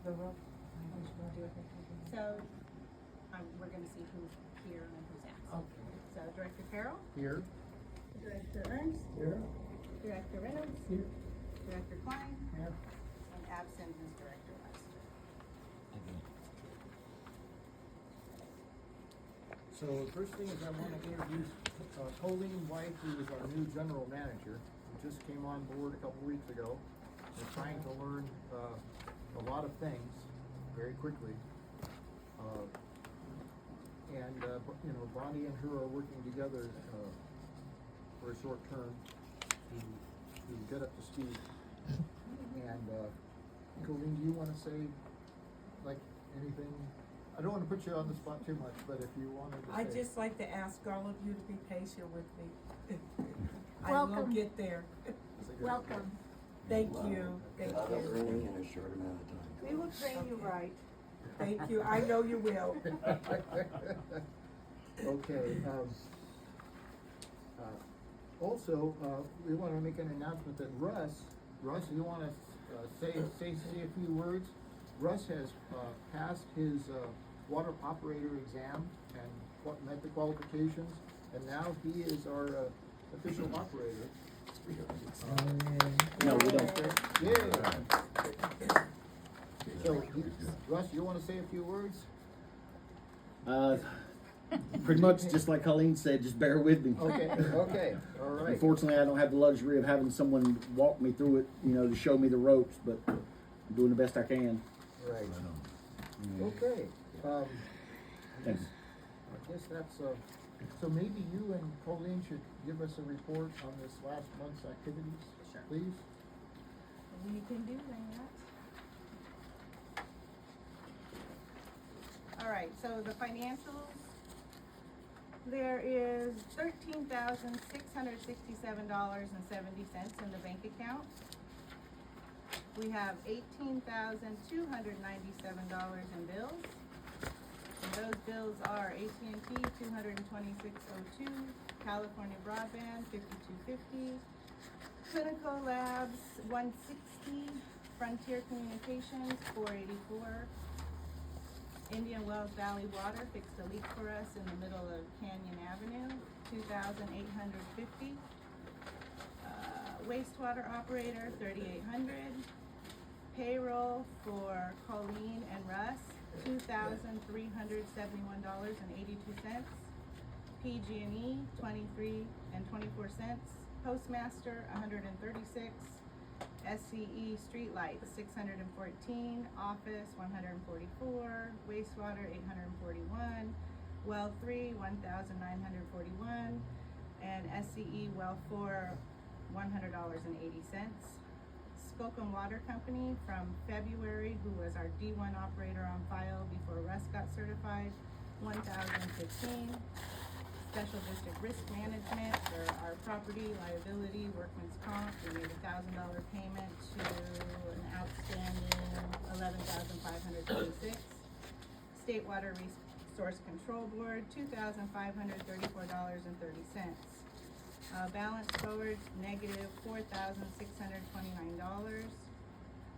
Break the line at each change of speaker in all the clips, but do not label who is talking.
the roll.
So, we're gonna see who's here and who's absent.
Okay.
So Director Carroll,
Here.
Director Ernst,
Here.
Director Reynolds,
Here.
Director Klein,
Here.
and absent is Director Lester.
So the first thing is I want to introduce Colleen White, who is our new general manager, who just came on board a couple weeks ago. We're trying to learn a lot of things very quickly. You know, Bonnie and her are working together for a short term to get up to speed. And Colleen, do you want to say like anything? I don't want to put you on the spot too much, but if you wanted to
I'd
say.
just like to ask all of you to be patient with me. I will
Welcome.
get there.
Welcome.
Thank you, thank
A lot of
you,
learning in a short amount of time.
We will train you right.
thank you, I know you will.
Okay, also, we want to make an announcement that Russ, you want to say a few words? Russ has passed his water operator exam and met the qualifications, and now he is our official operator.
No, we don't.
Yeah. So, Russ, you want to say a few words?
Pretty much just like Colleen said, just bear with me.
Okay, all right.
Unfortunately, I don't have the luxury of having someone walk me through it, you know, to show me the ropes, but I'm doing the best I can.
Right. Okay,
Thanks.
I guess that's, so maybe you and Colleen should give us a report on this last month's activities,
Sure.
please?
We can do that. All right, so the financials, there is $13,667.70 in the bank account. We have $18,297 in bills. And those bills are AT&T, $226.02, California Broadband, $52.50, Clinical Labs, $160, Frontier Communications, $484, Indian Wells Valley Water fixed a leak for us in the middle of Canyon Avenue, $2,850. Wastewater operator, $3,800. Payroll for Colleen and Russ, $2,371.82. PG&E, $23.24. Postmaster, $136. SCE Streetlights, $614, Office, $144, Wastewater, $841, Well 3, $1,941, and SCE Well 4, $100.80. Skokum Water Company from February, who was our D1 operator on file before Russ got certified, $1,015. Special District Risk Management for our property, liability, workman's comp, we made $1,000 payment to an outstanding $11,526. State Water Resource Control Board, $2,534.30. Balance forward, negative $4,629.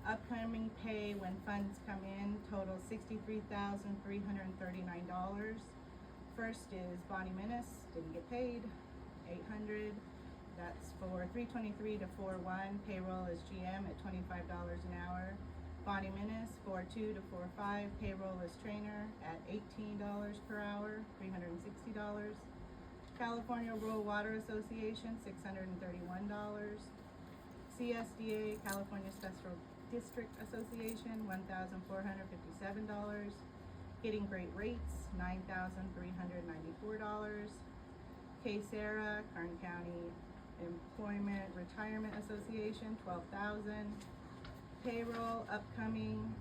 Upcoming pay when funds come in, total $63,339. First is Bonnie Menace, didn't get paid, $800. That's for 323 to 41. Payroll is GM at $25 an hour. Bonnie Menace, 42 to 45. Payroll is trainer at $18 per hour, $360. California Rural Water Association, $631. CSDA, California Special District Association, $1,457. Getting Great Rates, $9,394. KSARA, Kern County Employment Retirement Association, $12,000. Payroll upcoming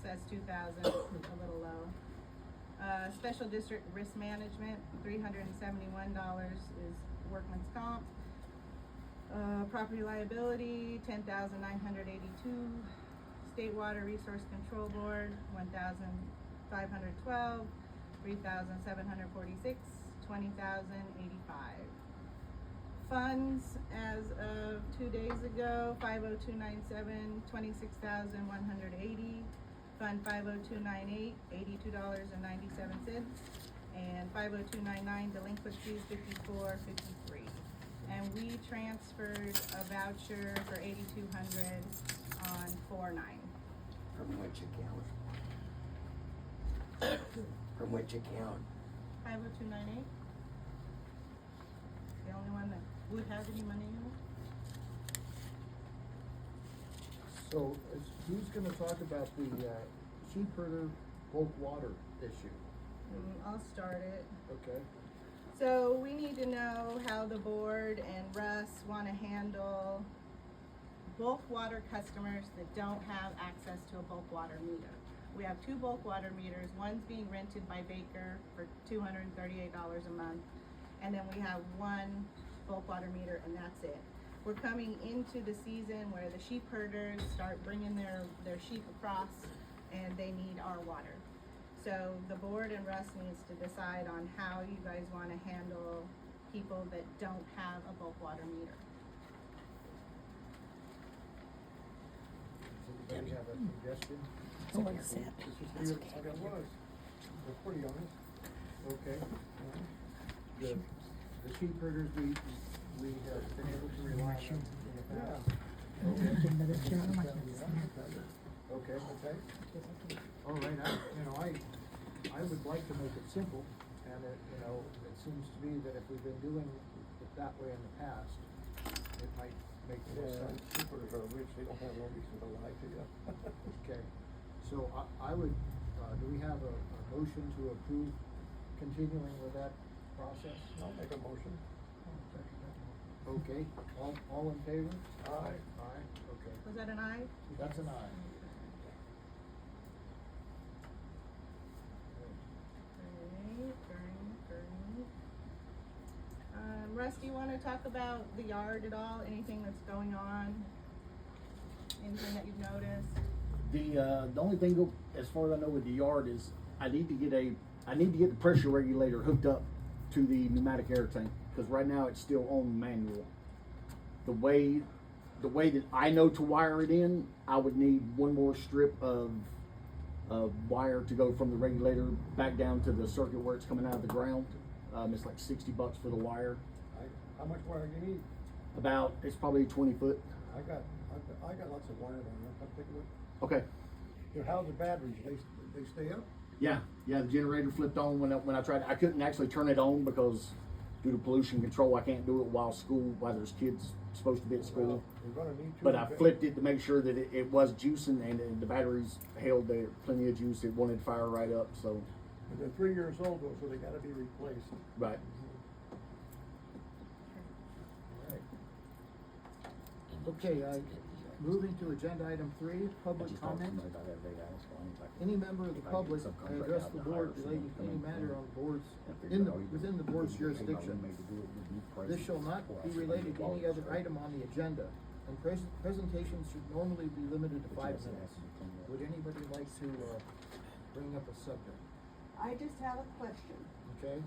says $2,000, a little low. Special District Risk Management, $371 is workman's comp. Property liability, $10,982. State Water Resource Control Board, $1,512, $3,746, $20,085. funds as of 2 days ago, 50297, 26,180. Fund 50298, $82.97. And 50299, delinquencies 5453. And we transferred a voucher for 8,200 on 4/9.
From which account? From which account?
50298. The only one that would have any money in it.
So, who's gonna talk about the, sheep herder bulk water issue?
I'll start it.
Okay,
So we need to know how the board and Russ wanna handle bulk water customers that don't have access to a bulk water meter. We have 2 bulk water meters, one's being rented by Baker for $238 a month, and then we have 1 bulk water meter, and that's it. We're coming into the season where the sheep herders start bringing their sheep across, and they need our water. So the board and Russ needs to decide on how you guys wanna handle people that don't have a bulk water meter.
does anybody have a suggestion?
That's okay.
I got one. We're pretty honest. Okay. The sheep herders, we have been able to rely on in the past. Okay, okay. All right, I would like to make it simple, and it seems to me that if we've been doing it that way in the past, it might make more sense.
People are rich, they don't have no reason to lie to you.
Okay, so I would, do we have a motion to approve continuing with that process?
I'll make a motion.
Okay, all in favor?
Aye.
Aye, okay.
Was that an aye?
That's an aye.
Great. Russ, do you wanna talk about the yard at all? Anything that's going on? Anything that you've noticed?
The only thing as far as I know with the yard is I need to get the pressure regulator hooked up to the pneumatic air tank, because right now it's still on manual. The way that I know to wire it in, I would need one more strip of wire to go from the regulator back down to the circuit where it's coming out of the ground. It's like $60 for the wire.
How much wire do you need?
It's probably 20 foot.
I got lots of wire down there, come take a look.
Okay.
How's the batteries, they stay up?
Yeah, the generator flipped on when I tried. I couldn't actually turn it on because due to pollution control, I can't do it while there's kids supposed to be at school.
Well, you're gonna need to.
But I flipped it to make sure that it was juicing, and the batteries held there plenty of juice. It wanted to fire right up, so.
They're 3 years old though, so they gotta be replaced.
Right.
Okay, moving to agenda item 3, public comment. Any member of the public may address the board relating to any matter on boards, within the board's jurisdiction. This shall not be related to any other item on the agenda, and presentations should normally be limited to 5 minutes. Would anybody like to, bring up a subject?
I just have a question.
Okay?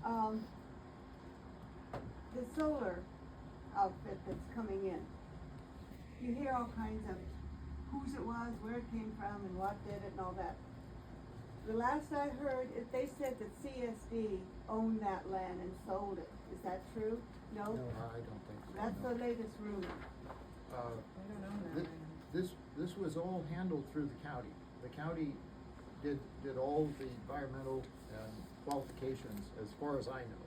The solar outfit that's coming in, you hear all kinds of whose it was, where it came from, and what did it and all that. The last I heard, they said that CSD owned that land and sold it. Is that true? No?
I don't think so.
That's the latest rumor.
I don't know that.
This was all handled through the county. The county did all the environmental qualifications, as far as I know.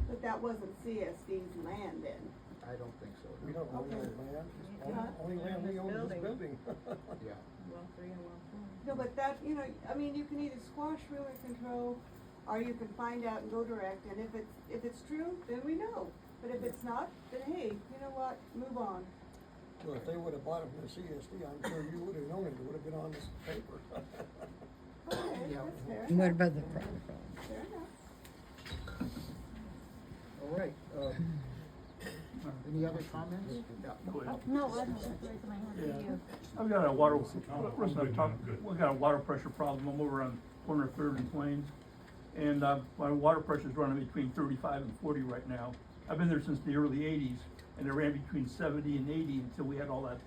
But that wasn't CSD's land then.
I don't think so.
We don't own
Okay.
that land,
Huh?
only land we own is this
Building.
building.
Yeah.
Well, 3 and 1, 4.
No, but that, you can either squash rumor control, or you can find out and go direct, and if it's true, then we know. But if it's not, then hey, you know what, move on.
Well, if they would've bought it from the CSD, I'm sure you would've known it, it would've been on this paper.
Okay,
Yeah.
that's fair
What
enough.
about the private?
Fair enough.
All right, any other comments? Yeah.
No, I don't raise my hand to you.
I've got a water, we've got a water pressure problem. I'm over on corner of 3rd and Plains. And, my water pressure's running between 35 and 40 right now. I've been there since the early eighties, and it ran between 70 and 80 until we had all that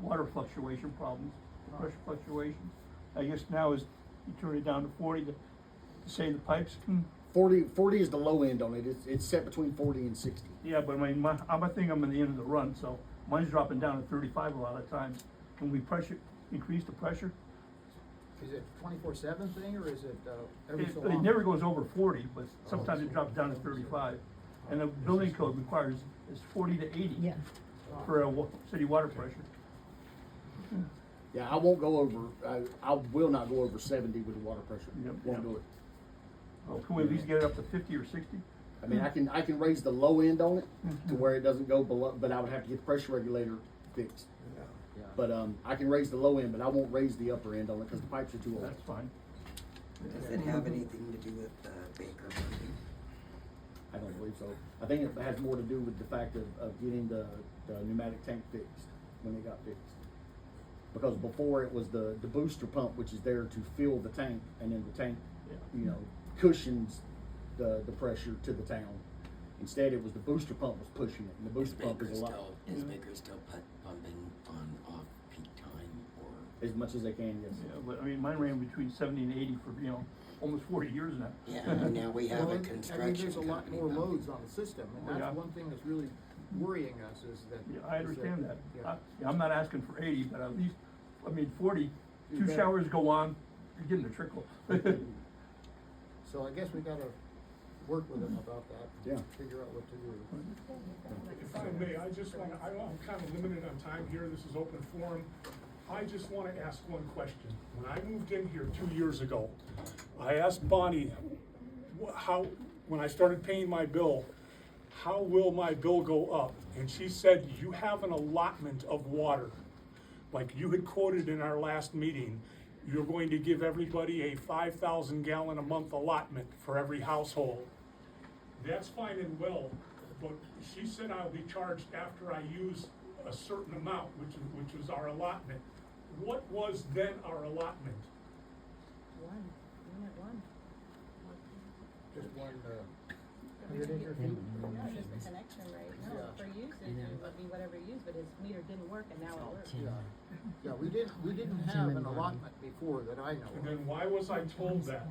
water fluctuation problems, pressure fluctuations. I guess now is, you turn it down to 40 to save the pipes.
40 is the low end on it. It's set between 40 and 60.
Yeah, but I mean, I think I'm in the end of the run, so mine's dropping down to 35 a lot of times. When we increase the pressure,
Is it 24/7 thing, or is it, every so
it
long?
never goes over 40, but sometimes it drops down to 35. And the building code requires is 40 to 80
Yeah.
for a city water pressure.
Yeah, I won't go over. I will not go over 70 with the water pressure.
Yep,
Won't
yep.
do it.
Well, can we at least get it up to 50 or 60?
I mean, I can raise the low end on it to where it doesn't go below, but I would have to get the pressure regulator fixed.
Yeah.
But I can raise the low end, but I won't raise the upper end on it because the pipes are too old.
That's fine.
Does it have anything to do with Baker funding?
I don't believe so. I think it has more to do with the fact of getting the pneumatic tank fixed when it got fixed. Because before it was the booster pump, which is there to fill the tank, and then the tank, you know, cushions the pressure to the town. Instead, it was the booster pump was pushing it, and the booster pump is a lot,
Is Baker still pumping on off peak time or?
as much as they can, yes.
Yeah, but I mean, mine ran between 70 and 80 for, almost 40 years now.
Yeah, now we have
Well,
a
and,
construction
there's a lot
company
more
pumping.
loads on the system,
Oh,
and
yeah.
that's one thing that's really worrying us is that.
Yeah, I understand that.
Yeah.
I'm not asking for 80, but at least, 40,
You
two
bet.
showers go on, you're getting a trickle.
So I guess we gotta work with them about that.
Yeah.
Figure out what to do.
If I may, I just wanna, I'm kind of limited on time here, this is open forum. I just wanna ask one question. When I moved in here 2 years ago, I asked Bonnie, when I started paying my bill, how will my bill go up? And she said, you have an allotment of water. Like you had quoted in our last meeting, you're going to give everybody a 5,000 gallon a month allotment for every household. That's fine and well, but she said I'll be charged after I use a certain amount, which was our allotment. What was then our allotment?
Unit one.
Just one, 100 acre feet?
No, just the connection rate, no,
Yeah.
for usage, it would be whatever you use, but his meter didn't work and now it works.
Yeah, we didn't have an allotment before that I know
And
of.
then why was I told that?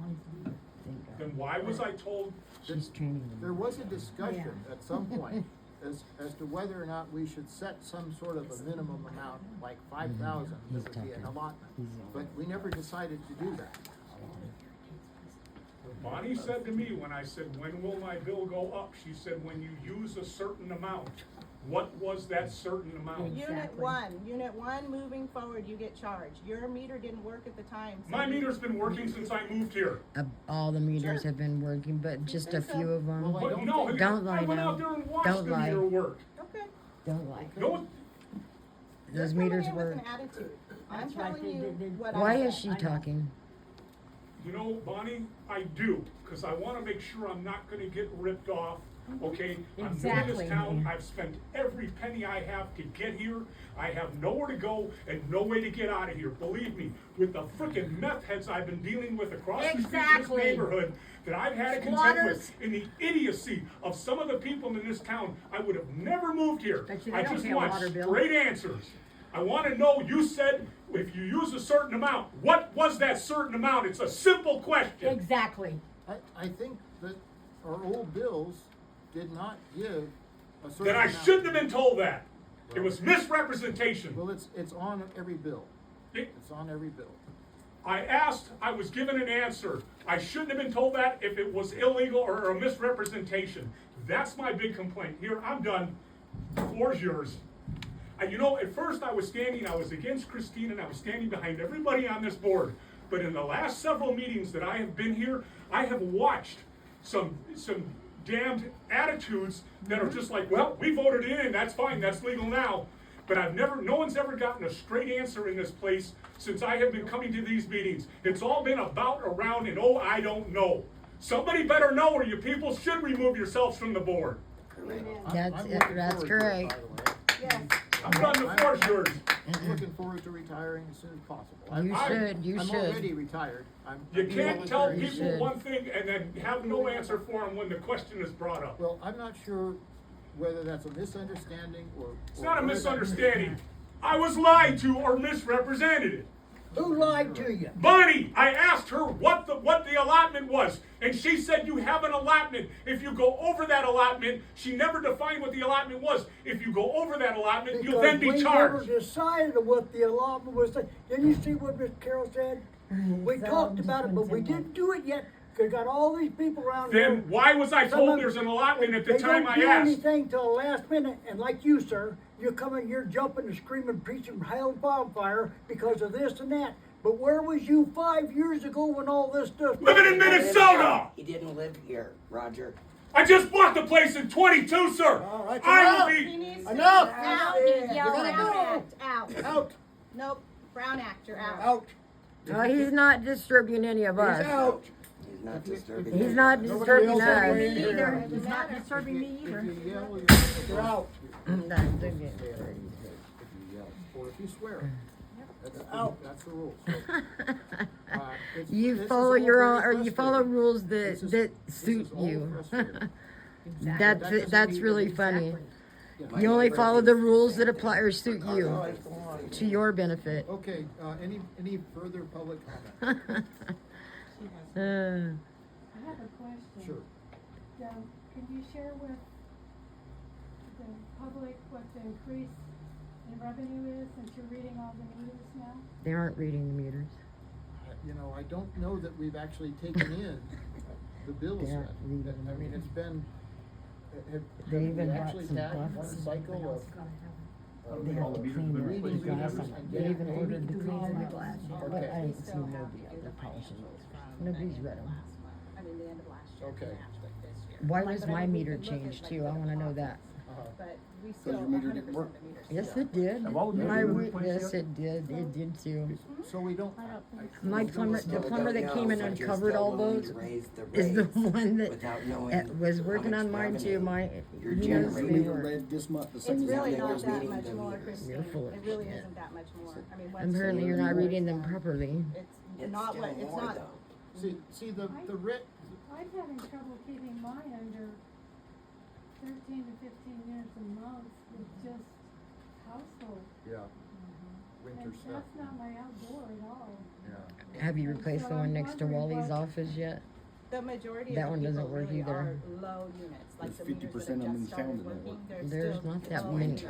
Then why was I told,
She's training them.
There was a discussion at some point as to whether or not we should set some sort of a minimum amount, like 5,000, that would be an allotment. But we never decided to do that.
Bonnie said to me when I said, when will my bill go up? She said, when you use a certain amount. What was that certain amount?
Unit one, moving forward, you get charged. Your meter didn't work at the time. so
My
you-
meter's been working since I moved here.
All the meters
Sure.
have been working, but just a few of them.
Well,
But no,
Don't lie
I went
now.
out there and watched
Don't
the
lie.
meter work.
Okay.
Don't lie.
No,
Those
You're coming
meters
in with
work.
an attitude. I'm
That's right,
telling you what I
Why
said.
is she talking?
you know, Bonnie, I do, cause I wanna make sure I'm not gonna get ripped off, okay? I'm new in
Exactly.
this town, I've spent every penny I have to get here, I have nowhere to go and no way to get out of here, believe me. With the frickin' meth heads I've been dealing with across the street in this
Exactly.
neighborhood, that I've had to contend
Squatters.
with, and the idiocy of some of the people in this town, I would have never moved here.
Bet you they
I
don't
just
pay a
want
water bill.
straight answers. I wanna know, you said if you use a certain amount, what was that certain amount? It's a simple question.
Exactly.
I think that our old bills did not give a certain
Then I
amount.
shouldn't have been told that. It was misrepresentation.
Well, it's on every bill.
It-
It's on every bill.
I asked, I was given an answer. I shouldn't have been told that if it was illegal or a misrepresentation. That's my big complaint. Here, I'm done. The floor's yours. You know, at first I was against Christine and I was standing behind everybody on this board. But in the last several meetings that I have been here, I have watched some damned attitudes that are just like, well, we voted it in, that's fine, that's legal now. But no one's ever gotten a straight answer in this place since I have been coming to these meetings. It's all been about, around, and oh, I don't know. Somebody better know, or you people should remove yourselves from the board.
Correct.
That's
I'm
it,
looking
that's
forward to it,
correct.
by the way.
Yes.
I'm done, the floor's yours.
I'm looking forward to retiring as soon as possible.
You should,
I'm already retired.
You can't tell
voluntary.
people
should.
one thing and then have no answer for them when the question is brought up.
Well, I'm not sure whether that's a misunderstanding or.
It's not a misunderstanding. I was lied to or misrepresented.
Who lied to you?
Bonnie, I asked her what the allotment was, and she said you have an allotment. If you go over that allotment, she never defined what the allotment was. If you go over that allotment, you'll then be charged.
We never decided what the allotment was. Didn't you see what Miss Carroll said? We talked about it, but we didn't do it yet. Cause got all these people around here.
Then why was I
Some
told
of-
there's an allotment at the
they
time
don't
I
do
asked?
anything till the last minute, and like you, sir, you're coming, you're jumping and screaming, preaching hell and wildfire because of this and that. But where was you 5 years ago when all this stuff?
Living in Minnesota!
He didn't live here, Roger.
I just bought the place in 22, sir!
All right,
I will
He
be.
needs to.
Enough!
Out.
You
Brown
gotta go.
Act, out.
Out,
Nope, Brown Act, you're out.
out,
He's not disturbing any of
he's
us.
out.
He's not disturbing.
He's
you.
not
Nobody
disturbing
else has to
us.
be here.
He's not disturbing me either.
If you yell,
You're out.
That's okay.
If you yell, or if you swear. That's the rule. So, this
You
is
follow
all
your
very
own, or you follow
frustrating.
rules
This is-
that
this
suit
is all
you.
frustrating.
That's,
That doesn't
that's
mean
really
that-
funny.
Yeah.
You only follow the rules that apply or suit
All
you,
right, go on.
to your benefit.
Okay, any further public comment?
Uh,
I have a question.
Sure.
Can you share with the public what the increase in revenue is since you're reading all the meters now?
They aren't reading the meters.
You know, I don't know that we've actually taken in the bills
They're
yet.
reading
I mean, it's been, have
They
we
even bought
actually
some
had one
bucks.
cycle of
They
all the
have to
meters
clean
been
their
reading
glass.
meters and
They
getting
even
paid?
ordered to clean the glass. But
Okay.
I ain't seen nobody out there polishing those. Nobody's read them.
I mean, the end of last year.
Okay.
matched with this year.
Why
Like,
was
but I
my
mean, we
meter
could look at,
changed
like,
too?
what
I
the
wanna know
cost
that.
is, But we
Because
still,
your meter
100%
didn't work.
of the meters.
Yes,
still-
it did.
Have all the
My,
meters been replaced
yes,
yet?
it did. It did too.
So we don't.
My plumber, the
Still
plumber
don't
that came
know,
and
but you're
uncovered
still
all
willing
those
to raise the
is the
rates
one that
without knowing
was
how
working
much
on mine too.
revenue
My,
you're
he knows
generating.
me
We were
more.
read this month the
It's
same as
really
they
not
was
that
reading.
much more,
meters.
Christine.
You're full of
It really
shit.
isn't that much more. I mean, once.
Apparently
you
you're not
do it,
reading them properly.
It's not
still
what, it's
more,
not,
though.
See, the writ,
I'm having trouble keeping mine under 13 to 15 minutes a month with just household.
yeah, winter
And
stuff,
that's not my outdoor at all.
yeah.
Have you replaced the one next to Wally's office yet?
the majority
That
of
one
the
doesn't
people
work
really
either.
are low units, like
There's
the meters
50%
that
of
have
them
just started
counted that
working,
way.
they're
There's
still
not that
low
many.
units.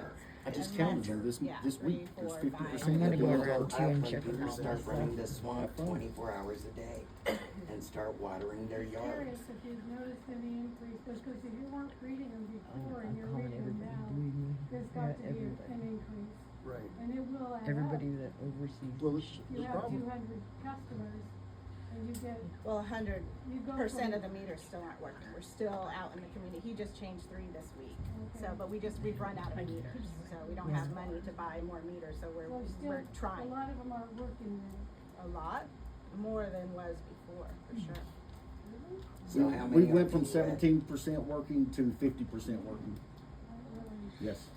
I just
And
counted
that's-
them this
yeah,
this
3,
week. There's
4,
50%.
5.
I'm gonna
that
go
don't
around
work.
too and check
People
them out
start
myself.
running the swamp
Have fun.
24 hours a day and start watering their yards.
Curious if you've noticed any increase, because if you weren't reading them before and
I'm
you're
calling
reading them
everybody
now,
greedy.
there's
Yeah,
got to be
everybody.
an increase.
Right.
And it will add up.
Everybody that oversees.
Well,
the
it's-
shit.
You
the
have
problem-
200 customers and you get,
Well, 100%
you go
of the
from,
meters still aren't working. We're still out in the community. He just changed 3 this week. So,
Okay.
but we've run out of meters, so we don't have money to buy more meters, so
so
we're
still,
trying.
a lot of them aren't working then.
A lot, more than was before, for sure.
So how
We
many
went
are
from
you at?
17% working to 50% working. Yes.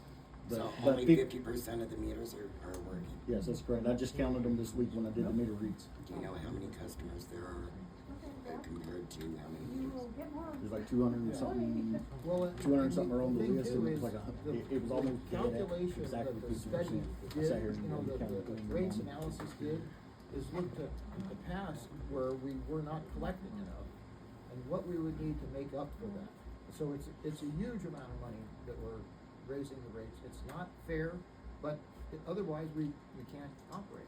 But,
So
but
only 50% of the meters are working.
yes, that's correct. I just counted them this week when I did the meter reads.
Do you know how many customers there are compared to how many
You
meters?
will get more.
There's like 200 and something.
Well,
200 and something are on the
thing
list,
too
and it
is
was like
the
it was almost
calculation
exactly
that the
50%.
study
I
did,
sat here and
you know,
counted
the
them.
rates analysis did, is looked at the past where we were not collecting enough, and what we would need to make up for that. So it's a huge amount of money that we're raising the rates. It's not fair, but otherwise we can't operate.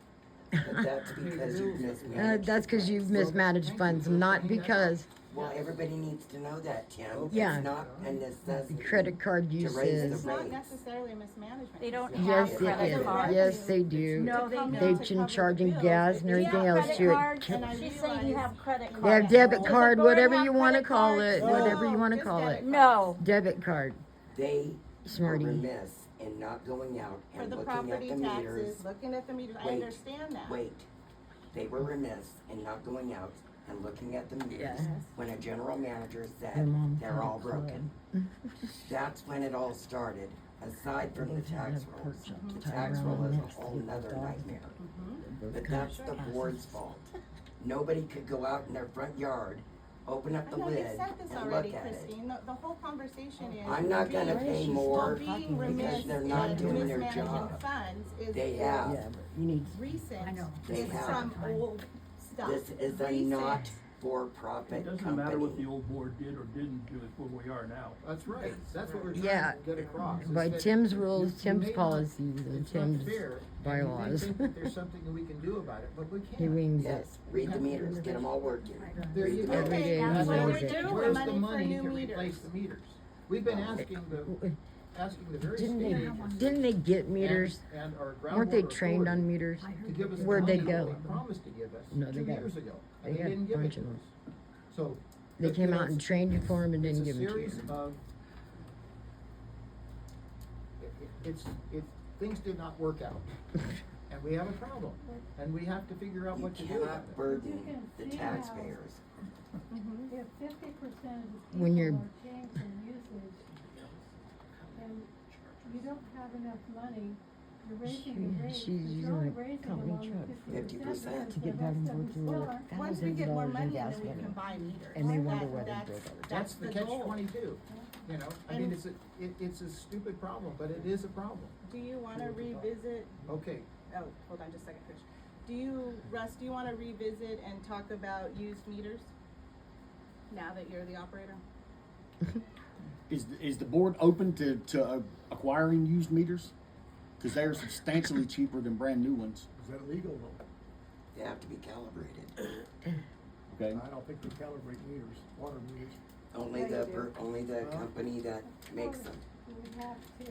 But that's because you've mismanaged.
That's cause you've mismanaged funds, not because
Well, everybody needs to know that, Tim.
Yeah.
It's not a necessity.
credit card
To raise
uses.
the
It's not
rates.
necessarily a mismanagement.
They don't
Yes,
have
it
credit
is.
cards.
Yes, they do.
No, they don't.
They've been charging gas and everything else
credit
to it.
cards,
And I
she's saying you have credit cards.
They have debit
Does
card,
the board
whatever
have
you wanna
credit
call
cards?
it, whatever you wanna
just
call
debit
it.
No.
Debit card.
They
Smarty.
were remiss in not going out
For
and
the
looking at
property
the meters.
taxes, looking at the meters, I
Wait,
understand that.
Wait, they were remiss in not going out and looking at the meters
Yes.
when a general manager
Your
said
mom
they're all
called.
broken. That's when it all started, aside from the tax rolls. The tax roll is a whole nother nightmare. But that's the board's fault. Nobody could go out in their front yard open up
I
the
know, they
lid
said this
and
already,
look at it.
Christine, the whole conversation is.
I'm not gonna
being-
pay
She's
more
being
talking
remiss
because they're not
and
doing their
mismanaging
job.
funds is.
They
is
have.
Yeah, but you need,
Recent,
I know.
They
it's
have.
from old stuff.
This is a
Recent.
not-for-profit
It doesn't matter what the old board did or didn't do, it's where we are now.
That's right, that's what we're trying
Yeah.
to get across. is
by
that
Tim's
you-
rules,
you
Tim's
may not-
policies, and
It's not
Tim's
fair, and you may
bylaws.
think that there's something that we can do about it, but we can't.
He wings it.
Yes, read the meters, get them all working.
There you go.
Every day he
That's
wins
where-
it.
Where's the
Money for
money
new
to
meters.
replace the meters? We've been asking the very
Didn't
state
they,
agencies.
didn't they get meters?
And our
Weren't they
groundwater
trained on
authority
meters?
to give us the
Where'd they
money that
go?
they promised to give us
No, they
2
got-
years ago,
they
and they
got a
didn't give it
bunch
to
of
us.
them.
So.
They
but,
came
you
out
know,
and trained you for them and didn't give them to
It's a
you.
series of, things did not work out, and we have a problem, and we have to figure out
You
what to do about
cannot
it.
burden the taxpayers.
If 50% of the
When
people
you're-
are paying for usage, and you don't have enough money, you're raising the rate,
She's
but
using
you're only
the
raising them
company
on
truck
the
50%.
to get back and forth to work.
Once we
Thousands
get
of
more
dollars in
money,
gas
then we
money.
can buy meters.
And they wonder
That-
why they
that's-
broke everything.
That's the catch
goal.
22, you know, I mean,
And-
it's a stupid problem, but it is a problem.
Do you wanna revisit,
Okay,
oh, hold on just a second, Trish. Russ, do you wanna revisit and talk about used meters? Now that you're the operator?
Is the board open to acquiring used meters? Cause they're substantially cheaper than brand new ones,
Is that illegal though?
They have to be calibrated.
okay?
I don't think they calibrate meters, water meters.
Only the company that makes them.
We have to.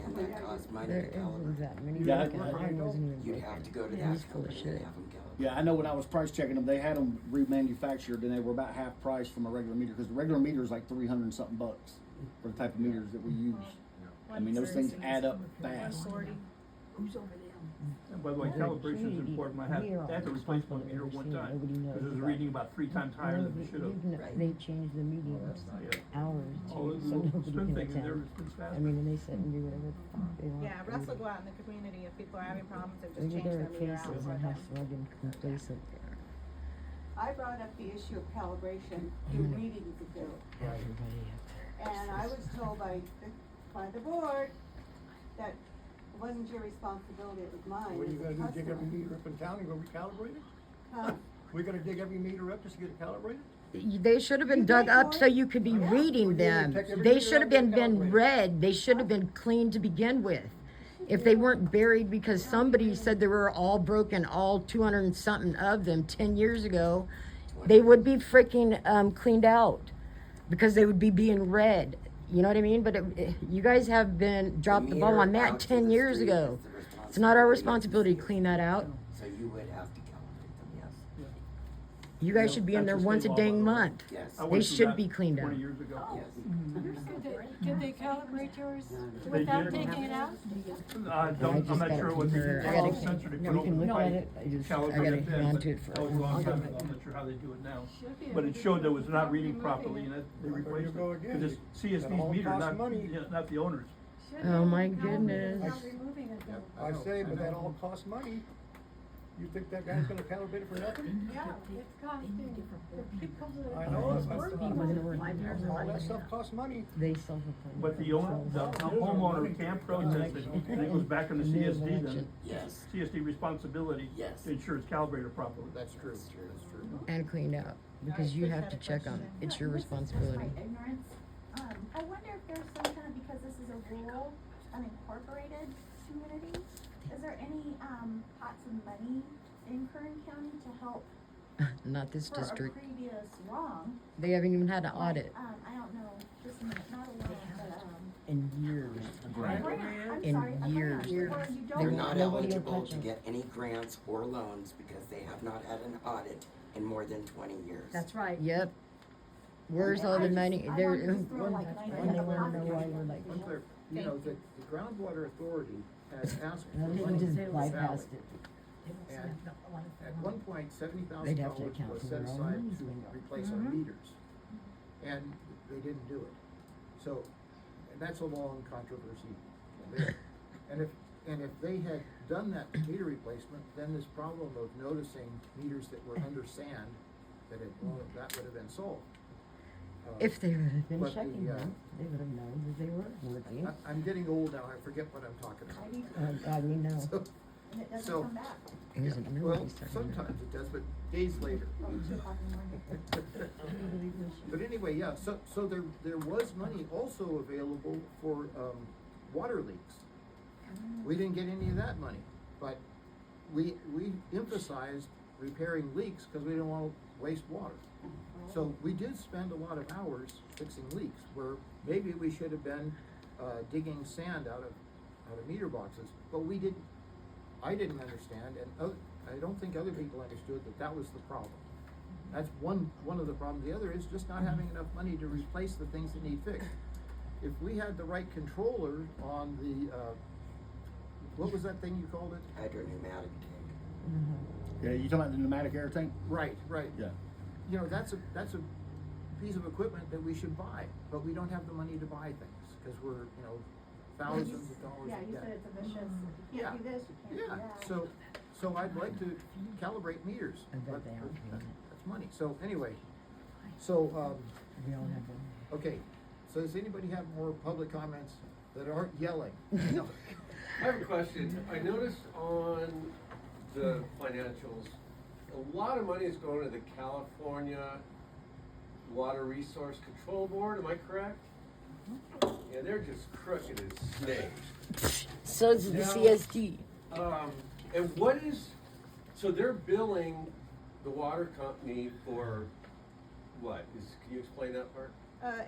And that costs money
There
to
isn't
calibrate.
that many.
Yeah,
Mine wasn't even
You'd
broken.
have to go to
Yeah, he's
that
full of
company and
shit.
have them calibrate.
Yeah, I know when I was price checking them, they had them remanufactured and they were about half price from a regular meter, cause the regular meter is like 300 and something bucks for the type of meters that we use. I mean, those things add up fast.
140.
And by the way, calibration is important. I had to replace my meter one time, because it was reading about 3 times higher than it should have.
They changed the mediums,
Yeah.
hours,
All
too,
the
so
little
nobody
spin
can
thing in there
attend.
is spins
I
faster.
mean, and they sit and do whatever the fuck they want.
Yeah, Russ will go out in the community if people are having problems and just
Look
change
at
their
their
meter out
faces
for
and how
them.
smug and complacent they are.
I brought up the issue of calibration 2 meetings ago,
Everybody up there.
and I was told by the board that it wasn't your responsibility, it was mine
What are
as
you
a
gonna do, dig every
customer.
meter up in town and go recalibrate it?
Huh?
We're gonna dig every meter up just to get it calibrated?
They should have been dug up so you could be reading them. They should have been read. They should have been clean to begin with. If they weren't buried because somebody said they were all broken, all 200 and something of them 10 years ago, they would be freaking cleaned out because they would be being read. You know what I mean? But you guys have been dropped the ball on
meter
that
out to
10
the
years
street
ago.
is the
It's not our
responsibility
responsibility
of
to
the
clean that out.
So you would have to calibrate them, yes.
You guys should be in there
That's a
once
state
a
law,
dang
by the way.
month.
Yes.
I
They
went through
should
that
be cleaned
20
out.
years ago.
Yes.
Did they calibrate yours
They
without
did.
taking it out?
I'm not sure what they did.
I
They
gotta-
all censored it,
you
put
can
open
look
pipe,
at it. I just- I
calibrated
gotta
it
hang
then,
on
but
to it for
that
a
was a long
while.
time ago. I'm not sure how they do it now.
Should be
But
able
it
to
showed
do
that it was not
without
reading
removing
properly,
it.
and that they
Well, there
replaced
you go
it.
again.
Because it's
That
CSD's
all
meter,
costs
not,
money.
yeah, not the owners.
Should be
Oh
able
my
to calibrate
goodness.
without removing it though.
I say, but that all costs money. You think that guy's gonna calibrate it for nothing?
Yeah, it's costing the people that.
I know, that's
working
with it.
all that stuff costs money.
They self-appointed.
But the owner, the homeowner can't protest it, and it goes back on the CSD then.
Yes.
CSD responsibility
Yes.
to ensure it's calibrated properly.
that's true, that's true.
And cleaned out, because you have to check on it. It's your responsibility.
My ignorance. I wonder if there's some kind of, because this is a rural, unincorporated community, is there any, pots of money in Kern County to help
Not this
for a
district.
previous wrong?
They haven't even had an
Like,
audit
I don't know, just a minute, not a loan, but,
in years.
a grant, I'm
In
sorry, a
years.
grant, or you
They're
don't.
not
Nobody will
eligible
touch
to
them.
get any grants or loans because they have not had an audit in more than 20 years.
That's right. Yep. Where's all the money?
I
There,
wanted to just throw like an idea
and they
in the
wanna know
pocket.
why we're like,
One clear, you know, the groundwater authority has asked for
no, they
money
just
from the valley.
bypassed it.
And at one point, $70,000
They'd have to account
was
for
set
their own
aside
needs
to
when they're-
replace our meters. And they didn't do it. So, and that's a long controversy there. And if they had done that meter replacement, then this problem of noticing meters that were under sand that it, well, that would have been solved.
If they would have been
But
checking
the,
them, they would have known that they were working.
I'm getting old now, I forget what I'm talking about.
God, we know.
So-
And it doesn't
So-
come back.
It isn't really
Well,
starting now.
sometimes it does, but days later.
Oh, 2 o'clock in the morning.
But anyway, yeah, so there was money also available for, water leaks. We didn't get any of that money, but we emphasized repairing leaks because we didn't want to waste water. So we did spend a lot of hours fixing leaks, where maybe we should have been, digging sand out of meter boxes, but I didn't understand, and I don't think other people understood that was the problem. That's one of the problems. The other is just not having enough money to replace the things that need fixed. If we had the right controller on the, what was that thing you called it?
Hydropneumatic tank.
Yeah, you talking about the pneumatic air tank?
Right.
Yeah.
You know, that's a piece of equipment that we should buy, but we don't have the money to buy things, cause we're, you know, thousands of dollars
Yeah,
in
you
debt.
said it's a vicious, you
Yeah.
can't do this, you can't do that.
So I'd like to calibrate meters,
I bet
but
they are doing it.
that's money. So anyway,
We all have them.
okay, so does anybody have more public comments that aren't yelling? No.
I have a question. I noticed on the financials, a lot of money is going to the California Water Resource Control Board, am I correct? Yeah, they're just crooked as snakes.
So is the
Now-
CSD.
And what is, so they're billing the water company for what? Can you explain that part?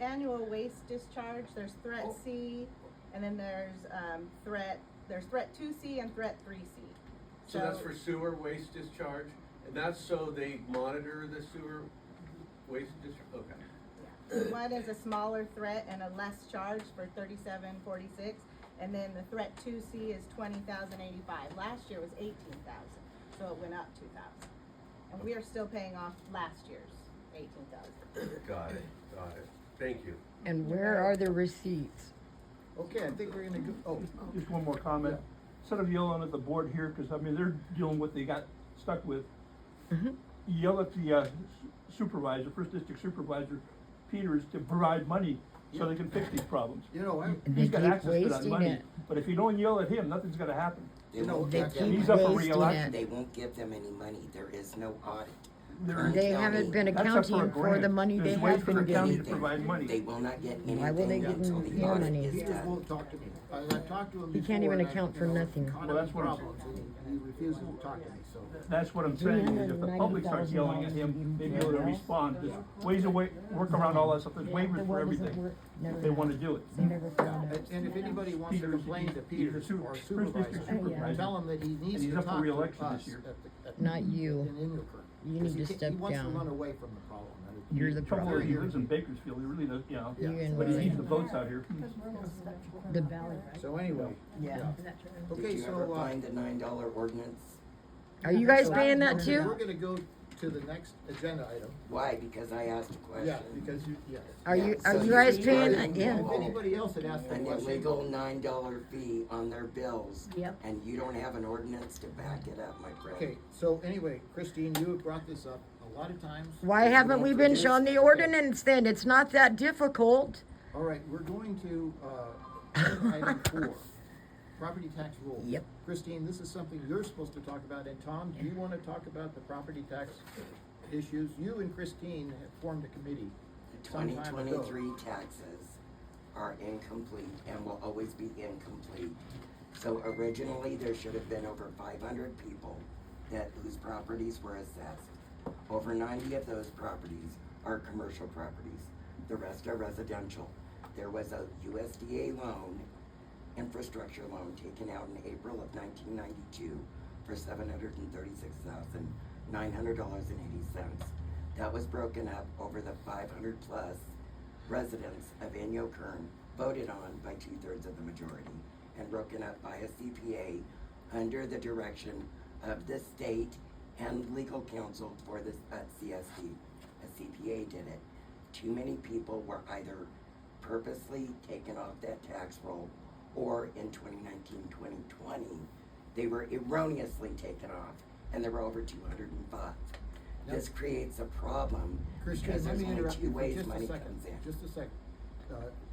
Annual waste discharge, there's threat
Oh.
C, and then there's threat 2C and threat 3C.
So that's for sewer waste discharge, and that's so they monitor the sewer waste discharge, okay.
One is a smaller threat and a less charge for $37.46, and then the threat 2C is $20,085. Last year was $18,000, so it went up $2,000. And we are still paying off last year's $18,000.
Got it. Thank you.
And where are the receipts?
Okay, I think we're gonna go,
Just one more comment. Instead of yelling at the board here, cause I mean, they're dealing with what they got stuck with. Yell at the supervisor, first district supervisor, Peters, to provide money so they can fix these problems.
you know,
And they
He's got
keep
access to that
wasting
money,
it.
but if you don't yell at him, nothing's gonna happen.
They
You know,
won't
they
get
keep
them.
He's up for
wasting
re-election.
it.
They won't give them any money. There is no audit.
There-
Kern
They
County-
haven't been
That's up
accounting
a
for
grant.
the money they
There's ways
have
for
been
the county to
getting.
Anything.
provide money.
They will not get anything
Why will they give
until
them
the
more
audit
money?
is
He just
done.
won't talk to me. I've talked to him
He
before.
can't even
and
account for
you know,
nothing.
caught
Well,
him
that's
in
what I'm-
problems, and he refuses to talk to me, so.
That's what I'm saying, is if the public starts yelling at him, maybe he'll respond. There's ways to work around all that stuff, there's waivers for everything, if they wanna do it.
They never found out.
And if anybody wants to
Peters,
complain to
he's the
Peters
super-
or
first
supervisor,
district supervisor.
tell him that he needs
And he's
to
up for
talk to
re-election
us
this year.
Not you.
in Inglekern.
You
'Cause
need to
he
step
He wants to
down.
run away from the problem.
You're the
Trouble is,
problem.
he lives in Bakersfield, he really does, you know,
Yeah.
You and
but he needs the
Willie.
votes out here.
The ballot.
So anyway.
Yeah.
Did
Okay,
you
so,
ever find the $9 ordinance?
Are you guys
so
paying that
We're
too?
gonna go to the next agenda item.
Why? Because I asked a question.
Yeah, because yes.
Are you,
Yeah,
are
so
you guys
you
paying
are-
that? Yeah.
If anybody else had asked the
An
question.
illegal $9 fee on their bills.
Yep.
And you don't have an ordinance to back it up, my friend.
Okay, so anyway, Christine, you have brought this up a lot of times.
Why haven't we been shown the ordinance then? It's not that difficult.
All right, we're going to, item 4, property tax rule.
Yep.
Christine, this is something you're supposed to talk about, and Tom, do you wanna talk about the property tax issues? You and Christine have formed a committee
The
some time ago.
2023 taxes are incomplete and will always be incomplete. So originally, there should have been over 500 people whose properties were assessed. Over 90 of those properties are commercial properties. The rest are residential. There was a USDA loan, infrastructure loan, taken out in April of 1992 for $736,900.80. That was broken up over the 500 plus residents of Inyo Kern, voted on by 2/3 of the majority, and broken up by a CPA under the direction of the state and legal counsel for the CSD. A CPA did it. Too many people were either purposely taken off that tax roll, or in 2019-2020, they were erroneously taken off, and there were over 205. this creates a problem
Christine,
because
let
there's
me
only
interrupt
two
you for
ways
just a
money
second,
comes in.
just a second.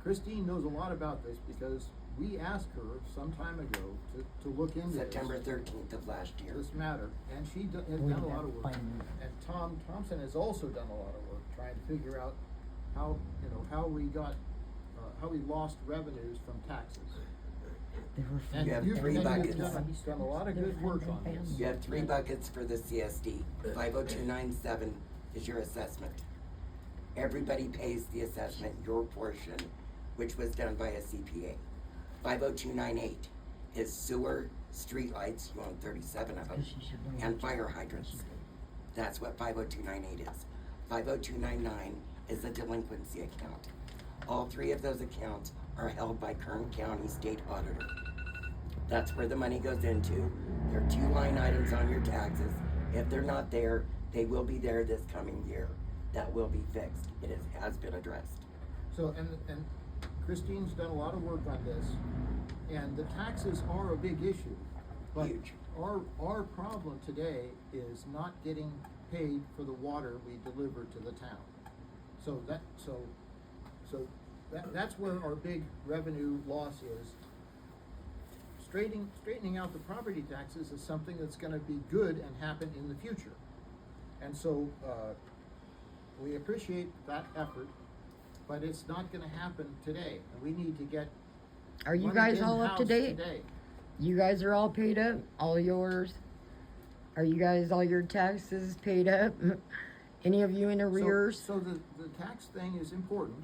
Christine knows a lot about this because we asked her some time ago to look into
September 13th of last year.
this matter, and she has done a lot of work. And Tom Thompson has also done a lot of work trying to figure out how, you know, how we lost revenues from taxes. And
You have
you've-
three
and
buckets.
You've done a lot of good work on this.
You have three buckets for the CSD. 50297 is your assessment. Everybody pays the assessment, your portion, which was done by a CPA. 50298 is sewer, streetlights, you own 37 of them, and fire hydrants. That's what 50298 is. 50299 is a delinquency account. All three of those accounts are held by Kern County State Auditor. That's where the money goes into. There are 2 line items on your taxes. If they're not there, they will be there this coming year. That will be fixed. It has been addressed.
So, and Christine's done a lot of work on this, and the taxes are a big issue. But
Huge.
our problem today is not getting paid for the water we deliver to the town. That's where our big revenue loss is. Straightening out the property taxes is something that's gonna be good and happen in the future. And so, we appreciate that effort, but it's not gonna happen today, and we need to get
Are you
money
guys all up to
in-house
date?
today.
You guys are all paid up? All yours? Are you guys, all your taxes paid up? Any of you in arrears?
So the tax thing is important,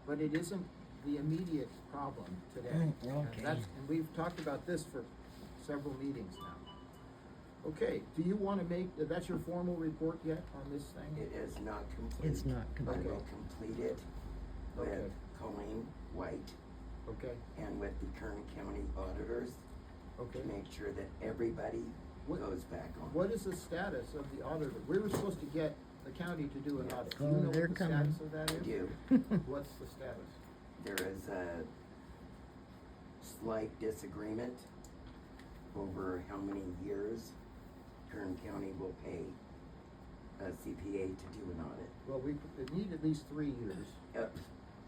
but it isn't the immediate problem today.
Okay.
And we've talked about this for several meetings now. Okay, do you wanna make, that's your formal report yet on this thing?
It is not complete.
It's not
But
complete.
we'll complete it with
Okay.
Colleen White
Okay,
and with the Kern County auditors
okay.
to make sure that everybody
What-
goes back on.
What is the status of the auditor? We were supposed to get the county to do an audit. Do you
Oh,
know
they're
what the
coming.
status of that
I
is?
do.
What's the status?
There is a slight disagreement over how many years Kern County will pay a CPA to do an audit.
Well, we need at least 3 years.
Yep.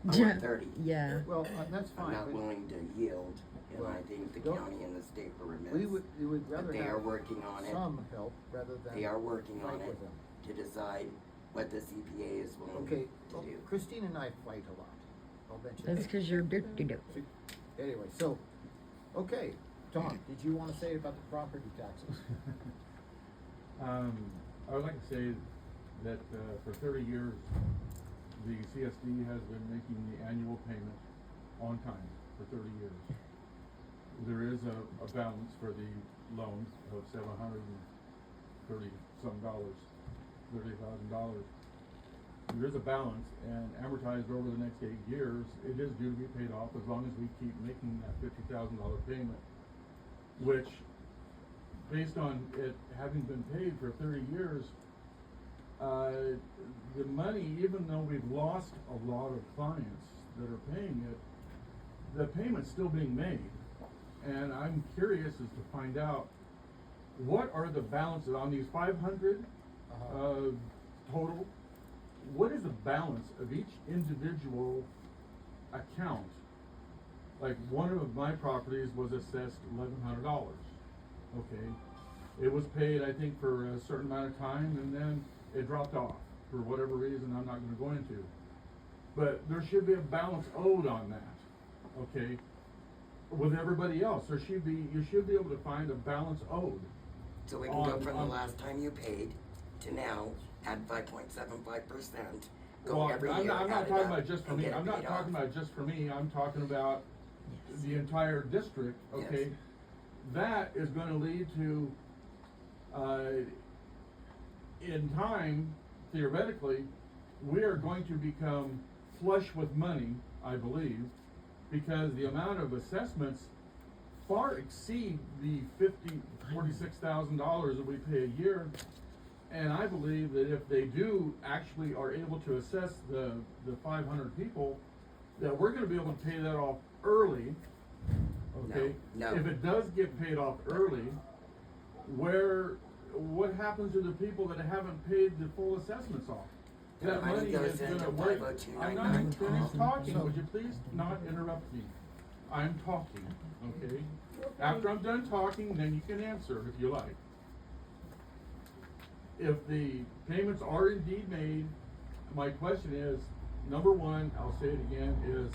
I
Yeah.
want 30.
Yeah.
Well, that's
I'm
fine,
not
but
willing to yield, and
Well,
I think the
don't-
county and the state were remiss.
we would rather
But they are
have
working on it.
some help rather than
They are working on
fight
it
with them.
to decide what the CPA is willing
Okay,
to
well,
do.
Christine and I fight a lot. I'll bet you
That's
that.
cause you're do-do-do.
Anyway, so, okay, Tom, did you wanna say about the property taxes?
I would like to say that, for 30 years, the CSD has been making the annual payment on time for 30 years. There is a balance for the loan of $30,000. There is a balance, and amortized over the next 8 years, it is due to be paid off as long as we keep making that $50,000 payment, which, based on it having been paid for 30 years, the money, even though we've lost a lot of clients that are paying it, the payment's still being made. And I'm curious as to find out, what are the balances on these 500 total? What is the balance of each individual account? Like, one of my properties was assessed $1,100. Okay, it was paid, I think, for a certain amount of time, and then it dropped off for whatever reason I'm not gonna go into. But there should be a balance owed on that, okay? With everybody else, you should be able to find a balance owed.
So we can go
on-
from the
on-
last time you paid to now, add 5.75%, go
Well,
every
I'm
year,
not
add it
talking
up,
about just for
and
me,
get it
I'm not
paid
talking
off.
about just for me, I'm talking about the entire district, okay?
Yes.
That is gonna lead to, in time, theoretically, we are going to become flush with money, I believe, because the amount of assessments far exceed the $46,000 that we pay a year. And I believe that if they do actually are able to assess the 500 people, that we're gonna be able to pay that off early, okay?
No.
If it does get paid off early, where what happens to the people that haven't paid the full assessments off? That
money
money
goes
is
into
gonna wait.
50299
I'm not even finished
Tom.
talking, would you please not interrupt me? I'm talking, okay? After I'm done talking, then you can answer if you like. If the payments are indeed made, my question is, number one, I'll say it again, is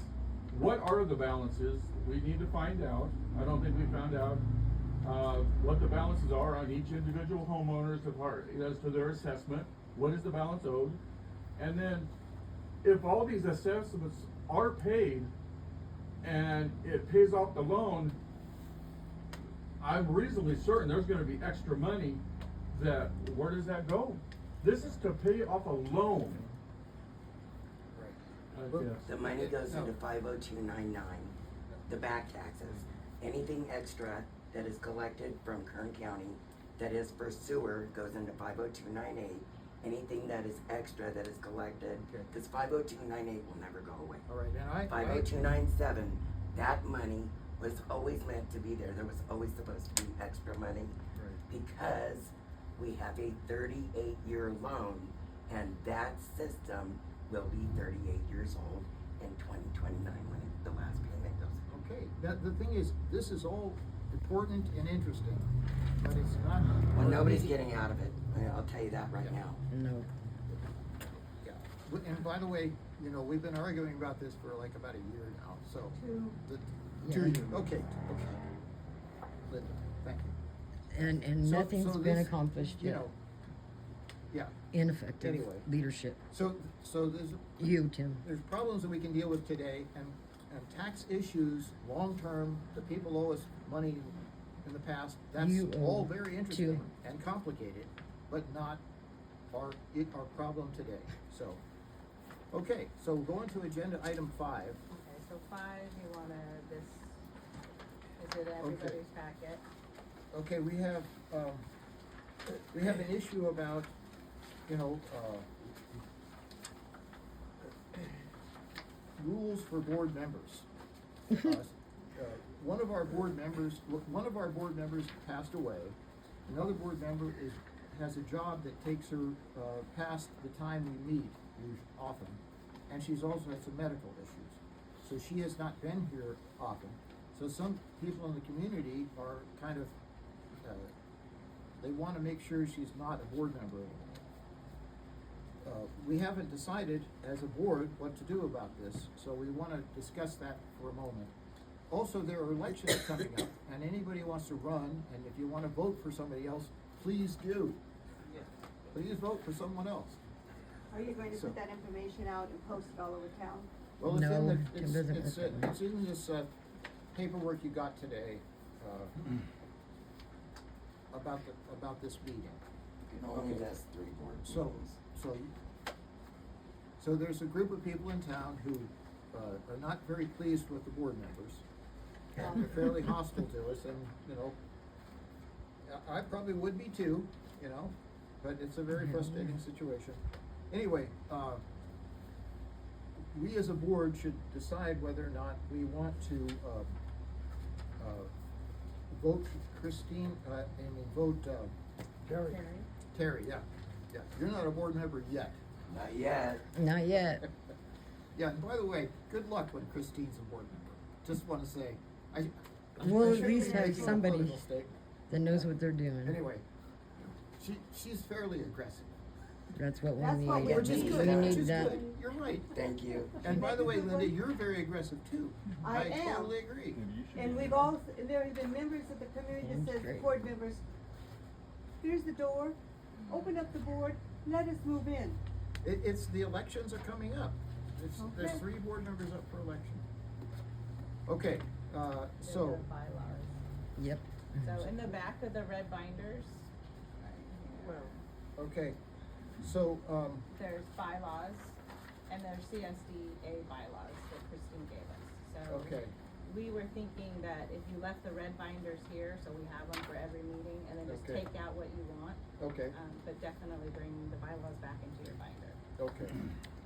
what are the balances? We need to find out. I don't think we found out, what the balances are on each individual homeowner's part as to their assessment. What is the balance owed? And then, if all these assessments are paid and it pays off the loan, I'm reasonably certain there's gonna be extra money that, where does that go? This is to pay off a loan. I guess.
The money goes
No.
into 50299, the back taxes. Anything extra that is collected from Kern County that is for sewer goes into 50298. Anything that is extra that is collected,
Okay.
because 50298 will never go away.
All right, and I.
50297, that money was always meant to be there. There was always supposed to be extra money
Right.
because we have a 38-year loan, and that system will be 38 years old in 2029 when the last payment goes.
Okay, the thing is, this is all important and interesting, but it's not.
Well, nobody's getting out of it. I'll tell you that right
Yeah.
now.
No.
Yeah, and by the way, you know, we've been arguing about this for like about a year now, so.
Two.
Yeah.
2 years, okay. Linda, thank you.
And
So-
nothing's
so
been
this,
accomplished
you
yet.
know, Yeah,
Ineffective
Anyway.
leadership.
so there's.
You, Tim.
There's problems that we can deal with today, and tax issues, long-term, the people owe us money in the past, that's
You owe
all very interesting
too.
and complicated, but not our problem today, so. Okay, so going to agenda item 5.
Okay, so 5, you wanna, this, is it everybody's packet?
Okay, we have an issue about, you know, rules for board members. One of our board members passed away. Another board member has a job that takes her, past the time we meet, often. And she's also had some medical issues. So she has not been here often. So some people in the community are kind of, they wanna make sure she's not a board member anymore. We haven't decided as a board what to do about this, so we wanna discuss that for a moment. Also, there are elections coming up, and anybody who wants to run, and if you wanna vote for somebody else, please do. Please vote for someone else.
Are you going to
So-
put that information out and post it all over town?
Well, it's in
No,
the,
Tim doesn't work that way.
it's in this, paperwork you got today, about this meeting.
You can only
Okay.
list 3 board
So,
meetings.
so there's a group of people in town who, are not very pleased with the board members. And they're fairly hostile to us, and, you know, I probably would be too, you know, but it's a very frustrating situation. Anyway, we as a board should decide whether or not we want to, vote Christine, vote,
Terry.
Terry, yeah. You're not a board member yet.
Not yet.
Not yet.
Yeah, and by the way, good luck when Christine's a board member. Just wanna say, I
We'll at
shouldn't
least
be
have
making a
somebody
political statement.
that knows what they're doing.
Anyway, she's fairly aggressive.
That's what we
That's
need.
what we
Which is
need.
good,
We
which
need
is
that.
good, you're right.
Thank you.
And by the way,
Make it
Linda,
one-
you're very aggressive too.
I am.
totally agree.
And we've all, there have been members of the community
Sounds
that says,
great.
board members, here's the door, open up the board, let us move in.
It's, the elections are coming up. There's
Okay.
3 board members up for election. Okay,
They're
so,
the bylaws.
Yep.
So in the back of the red binders,
okay, so,
there's bylaws, and there's CSDA bylaws that Christine gave us. So
okay,
we were thinking that if you left the red binders here, so we have them for every meeting, and then just
Okay.
take out what you want.
okay,
But definitely bring the bylaws back into your binder.
okay.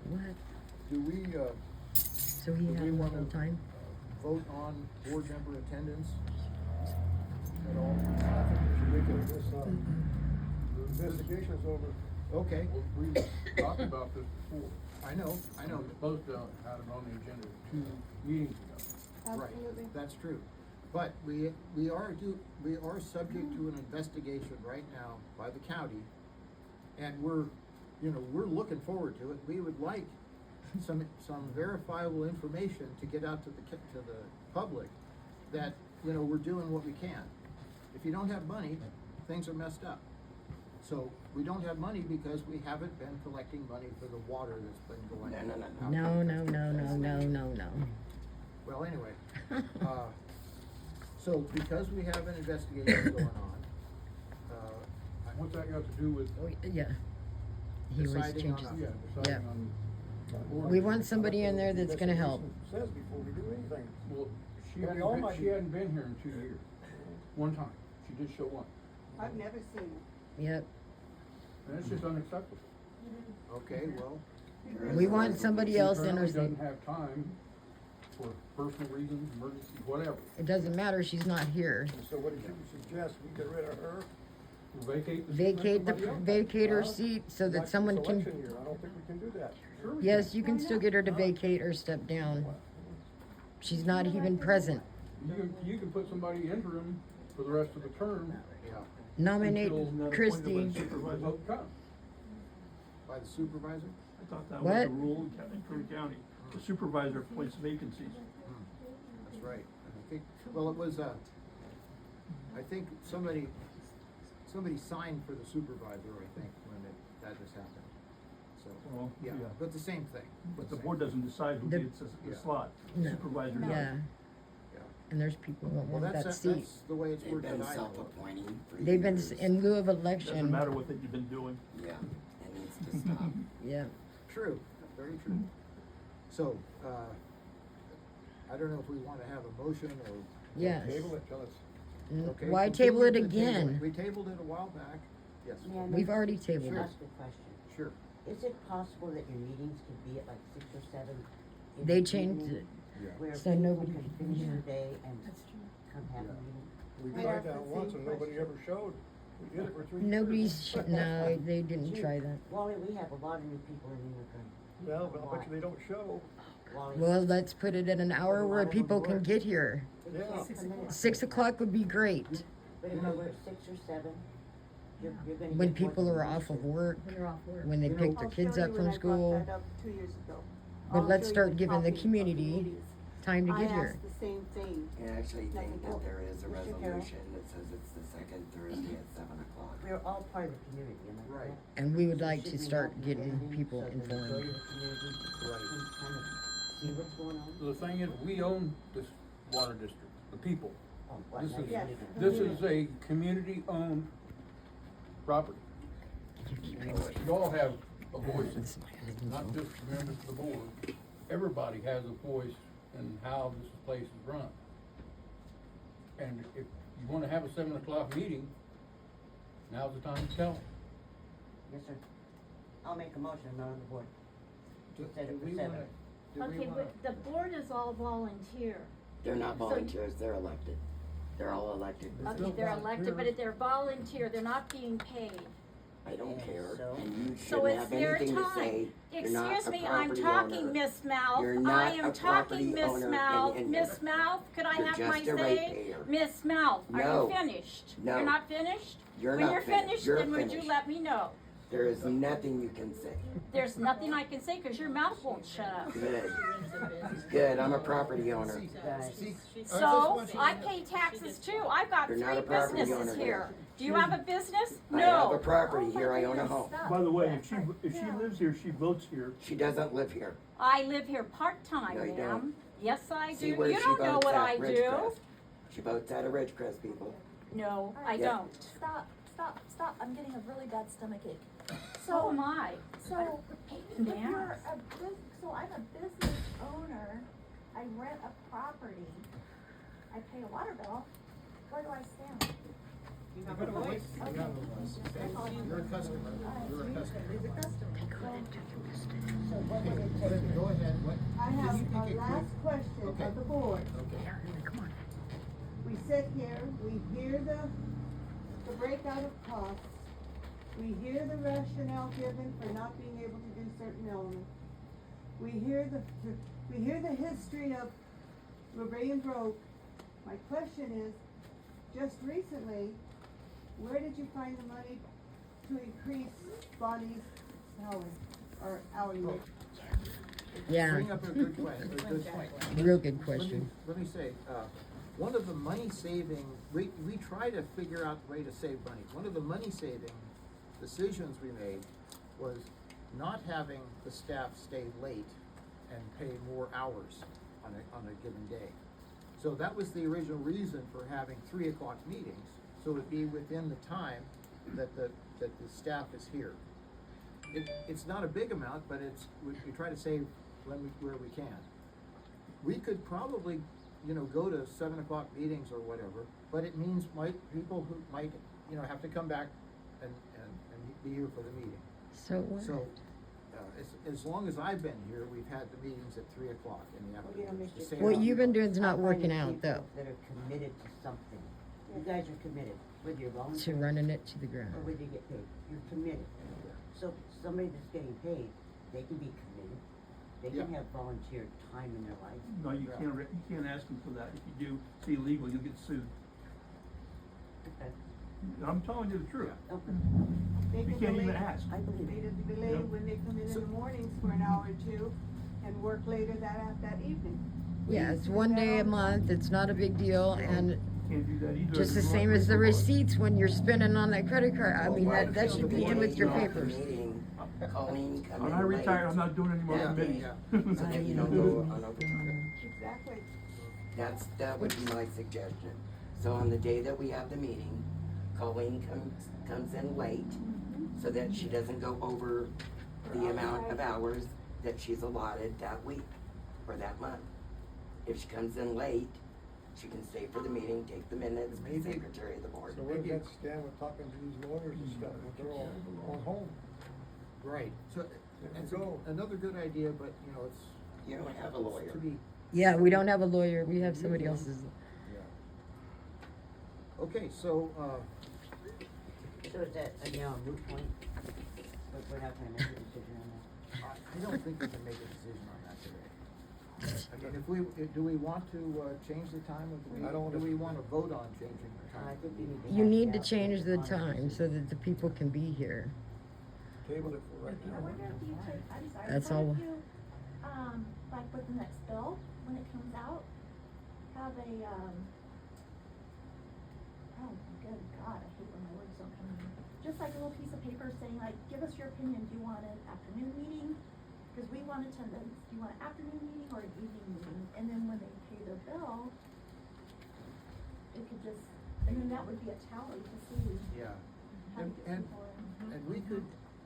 What?
Do we,
So he
do
had
we
the
wanna
whole time?
vote on board member attendance at all?
Should we get this, Investigation's over.
Okay,
Well, we talked about this before.
I know.
We're supposed to have it on the agenda 2 meetings ago.
Right, that's true. But we are subject to an investigation right now by the county. And we're looking forward to it. We would like some verifiable information to get out to the public that, we're doing what we can. If you don't have money, things are messed up. So we don't have money because we haven't been collecting money for the water that's been going.
No.
Well, anyway, so because we have an investigation going on,
What's that got to do with,
Yeah. He was
Deciding on
changing.
a-
deciding
Yeah.
on?
We want somebody in there that's gonna help.
Says before we do anything.
Well, she
But we all
hadn't,
might
she
be-
hadn't been here in 2 years. One time. She did show up.
I've never seen it.
Yep.
And it's just unacceptable.
okay, well,
We want somebody else in her
She
seat.
doesn't have time for personal reasons, emergency, whatever.
It doesn't matter, she's not here.
And so what did you suggest? We get rid of her?
Vacate the.
Vacate her seat so that someone
Election
can,
year. I don't think we can do that.
Sure we
yes, you can still get her to vacate or step down. She's not even present.
You can put somebody interim for the rest of the term.
yeah,
Nominate
until
Christie.
the vote comes.
by the supervisor?
I thought that was
What?
the rule in Kern County. The supervisor appoints vacancies.
That's right. I think, well, it was, I think somebody signed for the supervisor, I think, when that just happened. So,
Well,
yeah,
yeah.
but the same thing.
But the board doesn't decide who
The-
gets the
Yeah.
slot.
No.
Supervisor does.
Yeah,
Yeah.
and there's people that
Well,
want that
that's
seat.
the way it's
They've
worked
been
that I know.
self-appointing for
They've been,
years.
in lieu of
Doesn't
election.
matter what you've been doing.
Yeah, it needs to stop.
Yeah,
True, very true. So, I don't know if we wanna have a motion or.
yes.
Table it till it's.
Okay,
Why
continue
table it
to
again?
We tabled it a while back, yes.
We've already tabled
Sure.
it.
Ask a question.
Sure.
Is it possible that your meetings could be at like 6 or 7? in
They
the
changed
evening,
it.
Where
So
people
nobody
can
can
finish
hear.
their day and
That's true.
come have a
Yeah.
meeting?
We
I
tried
asked
that
the
once
same
and nobody
question.
ever showed. We did it for 3 years.
No, they didn't try that.
Wally, we have a lot of new people in Unicorn.
Well, but I bet you they don't show.
Wally,
Well, let's put it at an hour where people can get here.
Yeah.
come in at
6 o'clock would be great,
But if it were 6 or 7, you're gonna
when
get more
people
than
are
you
off
used
of
to.
work,
When they're off work.
when they
You
pick
know-
their
I'll
kids
show
up
you
from
when I
school.
brought that up 2 years ago.
But
I'll
let's
show you
start
the
giving the
copy of
community
meetings.
time to get
I
here.
asked the same thing.
I actually think that there is a
Mr. Carroll?
resolution that says it's the second Thursday at 7 o'clock.
We're all part of the community, am I
Right.
correct?
And we would
So
like to
shouldn't we
start
have
getting
editing
people
so the
informed.
majority of the community can kind of see what's going on?
The thing is, we own this water district, the people.
Oh, what,
This
now
is,
you're
Yes.
leaving.
this is a community-owned property. You all have a voice, in it, not just members of the board. Everybody has a voice in how this place is run. And if you wanna have a 7 o'clock meeting, now's the time to tell them.
Yes, sir. I'll make a motion, I'm not on the board.
Do-
Set it
do
for
we
7.
wanna- do we
Okay,
wanna-
but the board is all volunteer.
They're not
So-
volunteers, they're elected. They're all elected.
Okay, they're elected, but if they're volunteer, they're not being paid.
I don't care,
So?
and you
So
shouldn't
it's
have
their
anything to
time.
say. You're not
Excuse
a
me, I'm
property
talking,
owner.
Miss Mouth.
You're
I
not
am
a
talking,
property
Miss
owner,
Mouth.
and
Miss Mouth, could I
you're
have my
just a
say?
ratepayer.
Miss Mouth, are
No.
you finished?
No.
You're not finished?
You're
When
not
you're
finished.
finished,
You're
then would you
finished.
let me know?
There is nothing you can say.
There's nothing I can say, cause your mouth won't shut up.
Good. Good, I'm a property owner.
Guys,
So, I pay taxes too. I've got
You're
3
not a property
businesses
owner
here.
here.
Do you have a business?
I have a
No.
property here, I own a home.
By the way, if she lives here, she votes here.
She doesn't live here.
I live here part-time,
No, you
ma'am.
don't.
Yes, I do.
See where
You
she
don't know
votes
what
at,
I do.
Ridgecrest. She votes out of Ridgecrest, people.
No, I
Yeah.
don't.
Stop, I'm getting a really bad stomachache.
So am I.
So, if
Ma'am.
you're so I'm a business owner, I rent a property, I pay a water bill, where do I stand?
You have a voice.
You're a customer, you're a customer.
so what would it
Okay,
take?
go ahead, what?
I
can
have
you make
a
it
last
quick?
question
Okay.
of the board.
Okay.
We sit here, we hear the breakout of costs, We hear the rationale given for not being able to do certain elements. We hear the history of Rebellion Broke. My question is, just recently, where did you find the money to increase Bonnie's salary or hourly rate?
Yeah.
Bring up a good question, a good point.
Real good question.
Let me say, one of the money saving, we try to figure out the way to save money. One of the money saving decisions we made was not having the staff stay late and pay more hours on a given day. So that was the original reason for having 3 o'clock meetings, so it'd be within the time that the staff is here. It's not a big amount, but we try to save where we can. We could probably, go to 7 o'clock meetings or whatever, but it means people who might, have to come back and be here for the meeting.
So what?
So, as long as I've been here, we've had the meetings at 3 o'clock in the afternoon. to save
What
on-
you've been doing is not
I find
working
the
out
people
though,
that are committed to something. You guys are committed, whether you're
to
volunteer
running it to the ground.
or whether you get paid. You're committed. So somebody that's getting paid, they can be committed. They can
Yeah.
have volunteer time in their life.
No, you can't ask them for that. If you do, it's illegal, you'll get sued.
Okay.
I'm telling you the truth.
Okay.
They
You
can
can't even
delay-
ask.
I believe
They
it.
did delay
Yeah.
when they come in the mornings for an hour or two and work later that evening.
Yeah, it's one day a month, it's not a big deal, and
Can't do that either.
just the
If you
same
want
as the
legal laws.
receipts when you're spending on that credit card. I mean,
Well,
that should be in with your
why
papers.
the meeting, Colleen come
When
in
I retire,
late
I'm not doing any more
that
committees.
day, so that you don't go on overtime.
Exactly.
That would be my suggestion. So on the day that we have the meeting, Colleen comes in late, so that she doesn't go over the amount of hours that she's allotted that week or that month. If she comes in late, she can stay for the meeting, take the minutes, be secretary of the board.
So where does that stand with talking to these lawyers and stuff, if they're all going home?
Right, so,
There
it's
you go.
another good idea, but, it's.
You don't have a lawyer.
To be,
Yeah, we don't have a lawyer, we have somebody else's.
yeah. Okay, so,
So is that now a moot point? But we're not gonna make a decision on that?
I don't think we can make a decision on that today. I mean, do we want to, change the time of the meeting?
I don't
Do
wanna-
we wanna vote on changing the
I
time?
think we need to.
You
hash
need
it
to
out,
change the
get it on.
time so that the people can be here.
Table it for right
I
now.
wonder if you could, I'm sorry,
That's
what
all.
if you, like with the next bill, when it comes out, have a, oh, good God, I hate when my words don't come in. Just like a little piece of paper saying like, give us your opinion, do you want an afternoon meeting? Cause we want attendance, do you want an afternoon meeting or an evening meeting? And then when they pay their bill, it could just, and then that would be a tally to see
Yeah,
how to get
And-
people in.
and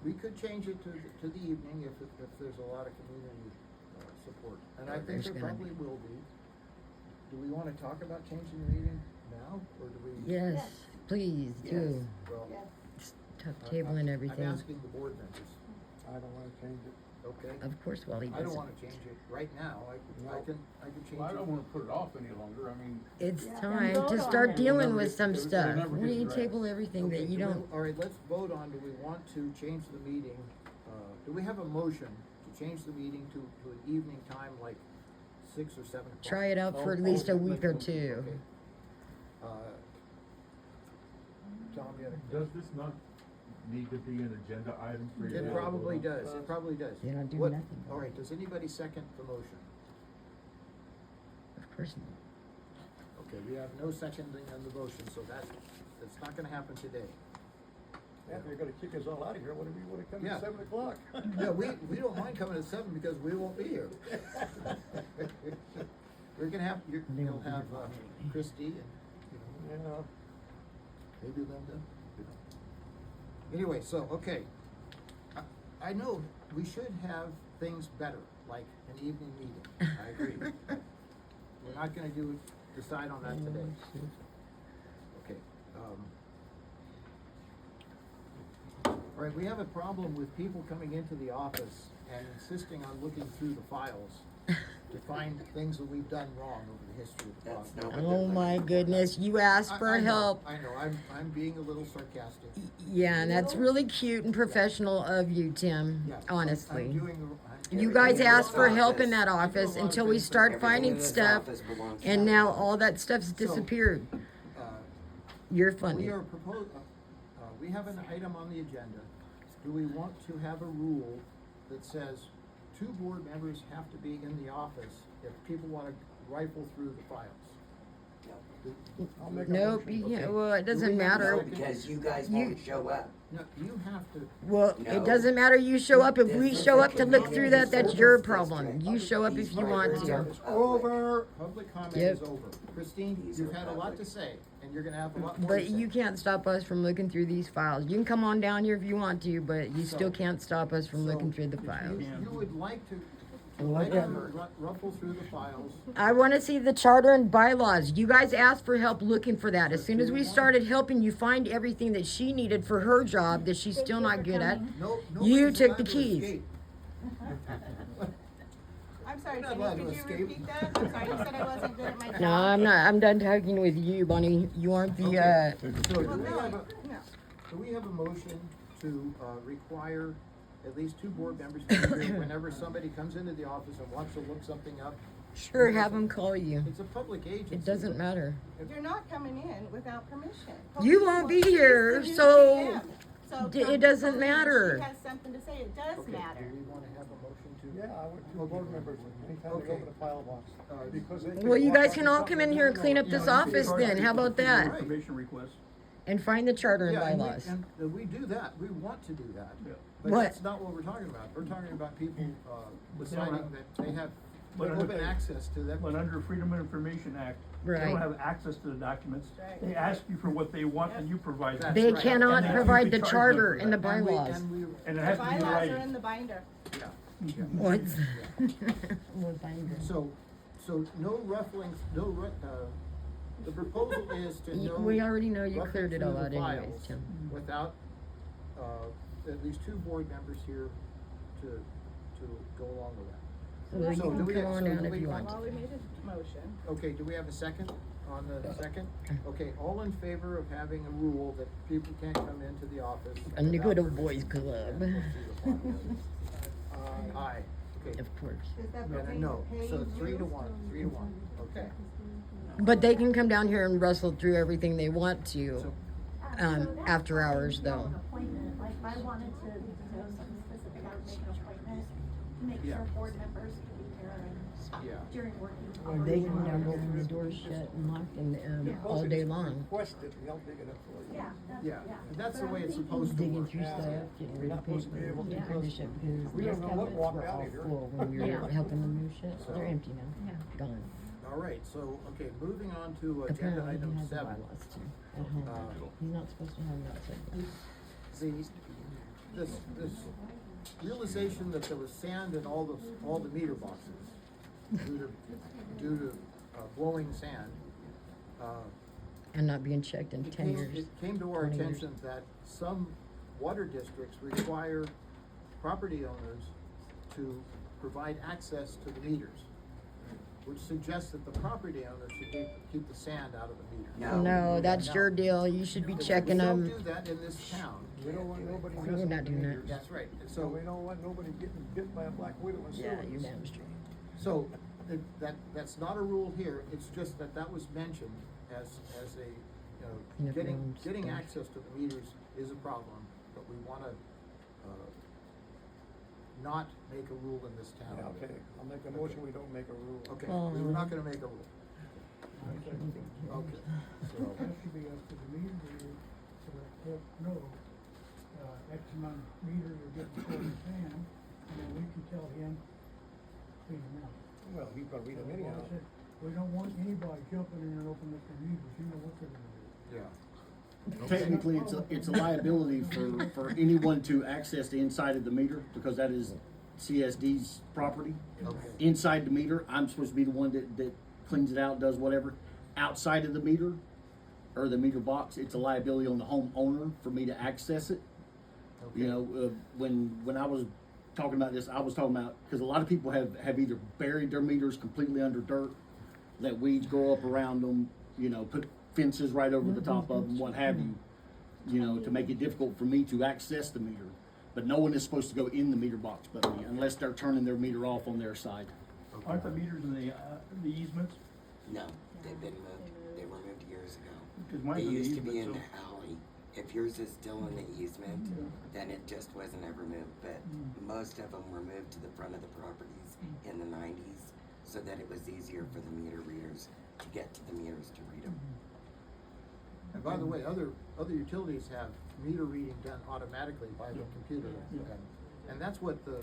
we could change it to the evening if there's a lot of community, support. And I think
There's
there
gonna
probably will be. Do we wanna talk about changing the meeting now, or do we?
Yes, please do.
Well,
Yes.
It's tough tabling everything.
I'm asking the board members,
I don't wanna change it.
okay?
Of course, Wally
I don't
doesn't.
wanna change it right now, I can change
Well, I
it.
don't wanna put it off any longer, I mean.
It's
Yeah.
time
vote
to
on
start
it.
dealing
It'll
with
never
some
get- it'll
stuff.
never
We
get
need to
addressed.
table everything that you don't.
All right, let's vote on, do we want to change the meeting, do we have a motion to change the meeting to an evening time, like 6 or 7 o'clock?
Try it out for at least a week or two.
Okay. Tom, you had a.
Does this not need to be an agenda item for you?
It probably does, it probably does.
They don't do
What-
nothing.
All right, does anybody second the motion?
Of course not.
Okay, we have no seconding on the motion, so that's not gonna happen today.
Yeah, if you're gonna kick us all out of here, what do we wanna come
Yeah.
at 7 o'clock?
Yeah, we don't mind coming at 7 because we won't be here. We're gonna have, you'll have Christie and,
Yeah.
maybe Linda. Anyway, so, okay. I know we should have things better, like an evening meeting. I agree. We're not gonna decide on that today. Okay. All right, we have a problem with people coming into the office and insisting on looking through the files to find things that we've done wrong over the history of the
That's
process.
not what
Oh my goodness, you asked for
I know,
help.
I know, I'm being a little sarcastic.
Yeah, and that's really cute and professional of you, Tim,
Yeah,
honestly.
I'm doing.
You
Everything
guys
in
asked
this
for help
office-
in that office until we start
Everything in
finding
this
stuff,
office belongs to
and
us.
now all that stuff's disappeared. You're funny.
We are we have an item on the agenda. Do we want to have a rule that says 2 board members have to be in the office if people wanna rifle through the files?
I'll make a
Nope,
motion.
yeah,
Okay.
well, it
Do
doesn't
we have a
matter.
No, because you guys won't show up.
No, you have to.
Well,
No.
it doesn't matter you show up. If we
This is
show
a
up to look through that, that's
community
your
service
problem.
district.
You show up if you want to.
These
It's over, public comment
Yep.
is over. Christine,
These
you've
are
had a lot
public.
to say, and you're gonna have a lot more to
But
say.
you can't stop us from looking through these files. You can come on down here if you want to, but you
So-
still can't stop us from looking through the
If
files.
You would like to
Whatever.
ruffle through the files.
I want to see the charter and bylaws. You guys asked for help looking for that. As soon as we started helping you find everything that she needed for her job that she's
Thank
still
you
not
for
good at,
coming.
No,
you
nobody's
took
allowed
the
to
keys.
escape.
I'm sorry,
You're not allowed
Cindy,
to
could you
escape.
repeat that? I'm sorry, you said I wasn't good at my job.
No, I'm not. I'm done talking with you, Bonnie. You aren't the.
Okay. So do
Well,
we
no,
have a,
no.
do we have a motion to, require at least 2 board members to be here whenever somebody comes into the office and wants to look something up?
Sure, have them call you.
It's a public agency.
It doesn't matter.
You're not coming in without permission.
You won't be
She's the
here,
new
so
GM. So
it doesn't
if
matter.
She has something to say, it does
Okay,
matter.
do we wanna have a motion to?
Yeah, I want 2
Okay.
board members, anytime they
Okay.
open the file box, because they.
Well, you
walk
guys
out
can
with
all
something
come in
they
here and
don't
clean
know.
up this
Yeah,
office
it's
then. How about that?
Information request.
And find the charter and
Yeah, and
bylaws.
we do that, we want to do that.
Yeah.
But
What?
that's not what we're talking about. We're talking about people,
But they don't
deciding
have-
that they have
But under
open
the-
access to them.
But under Freedom of Information Act, they
Right.
don't have access to the documents.
Right.
They ask you for what they want and you provide them.
That's
They
right.
cannot
And then you
provide
can
the
charge them
charter
for
and the
that.
And we-
bylaws.
and we-
And it
The
has to be in
bylaws are
writing.
in the binder.
yeah.
What?
So no ruffling, the proposal is to no.
We already know you
ruffling
cleared it
through
all
the
out anyways,
files
Tim.
Without, at least 2 board members here to go along with that.
Well, you
So do
can
we
come
have-
on
so
down
do
if
we
you
want-
want.
Well, we made a motion.
Okay, do we have a second on the second? Okay, all in favor of having a rule that people can't come into the office?
And the
without
good old
permission
boys club.
and go through the files? Aye, okay.
Of course.
Does that
And a
pertain
no,
to
so
paying
3 to
bills?
1, 3 to 1, okay.
But they can come down here and rustle through everything they want to.
So-
Um,
So that's
after
why
hours,
you know,
though.
An appointment, like if I wanted to know something specific, I would make an appointment to make
Yeah.
sure board members could be here
Yeah.
during working
Or
hours.
they can down there and the door's shut and locked and, all day long.
Request it, and they'll dig it up for you.
Yeah, that's,
Yeah,
yeah.
and that's the
But
way
I'm
it's
thinking-
supposed to
Digging
work.
through
Yeah.
stuff, getting
You're
rid
not
of
supposed to be
paper,
able to
yeah,
close-
finish it because
We
these
don't know what
cabinets
walked
were
out
all
of here.
full when we were
Yeah.
helping them move shit. They're empty now, gone.
All right, so, okay, moving on to agenda
Apparently
item
he has the
7.
bylaws too, at home. He's not supposed to have it outside.
This realization that there was sand in all the meter boxes due to blowing sand.
And not being checked in 10 years.
It came to our
20 years.
attention that some water districts require property owners to provide access to the meters, which suggests that the property owner should keep the sand out of the meter.
No, that's
No.
your deal. You should be checking
We
them.
don't do that in this town.
We don't want nobody
We're
messing
not
with the
doing that.
meters.
That's right, and
So
so,
we don't want nobody getting bit by a black widow in
Yeah,
sewers.
you're damn straight.
so, that's not a rule here, it's just that was mentioned as a,
And if
getting,
everyone's
getting
stuff.
access to the meters is a problem, but we wanna, not make a rule in this town.
Yeah, okay, I'll make a motion, we don't make a rule.
Okay, we're not gonna make a rule. Okay, so,
That should be up to the meter reader, so that they'll know, X amount of meters are getting full of sand, and then we can tell him, clean them out.
Well, he's gonna read them anyhow.
Well, I said, we don't want anybody jumping in and opening up their meters, you know what they're gonna do.
yeah.
Technically, it's a liability for anyone to access the inside of the meter, because that is CSD's property.
Okay.
Inside the meter, I'm supposed to be the one that cleans it out, does whatever. Outside of the meter, or the meter box, it's a liability on the homeowner for me to access it. You know, when I was talking about this, I was talking about, because a lot of people have either buried their meters completely under dirt, let weeds grow up around them, you know, put fences right over the top of them, what have you know, to make it difficult for me to access the meter. But no one is supposed to go in the meter box but me, unless they're turning their meter off on their side.
Aren't the meters in the easements?
No, they've been moved. They were moved years ago.
Because
They
mine's in the
used to be in
easement,
the alley. If yours is still in the easement, then it just wasn't ever moved. But most of them were moved to the front of the properties in the 90s so that it was easier for the meter readers to get to the meters to read them.
And by the way, other utilities have meter reading done automatically by the computer. And that's what the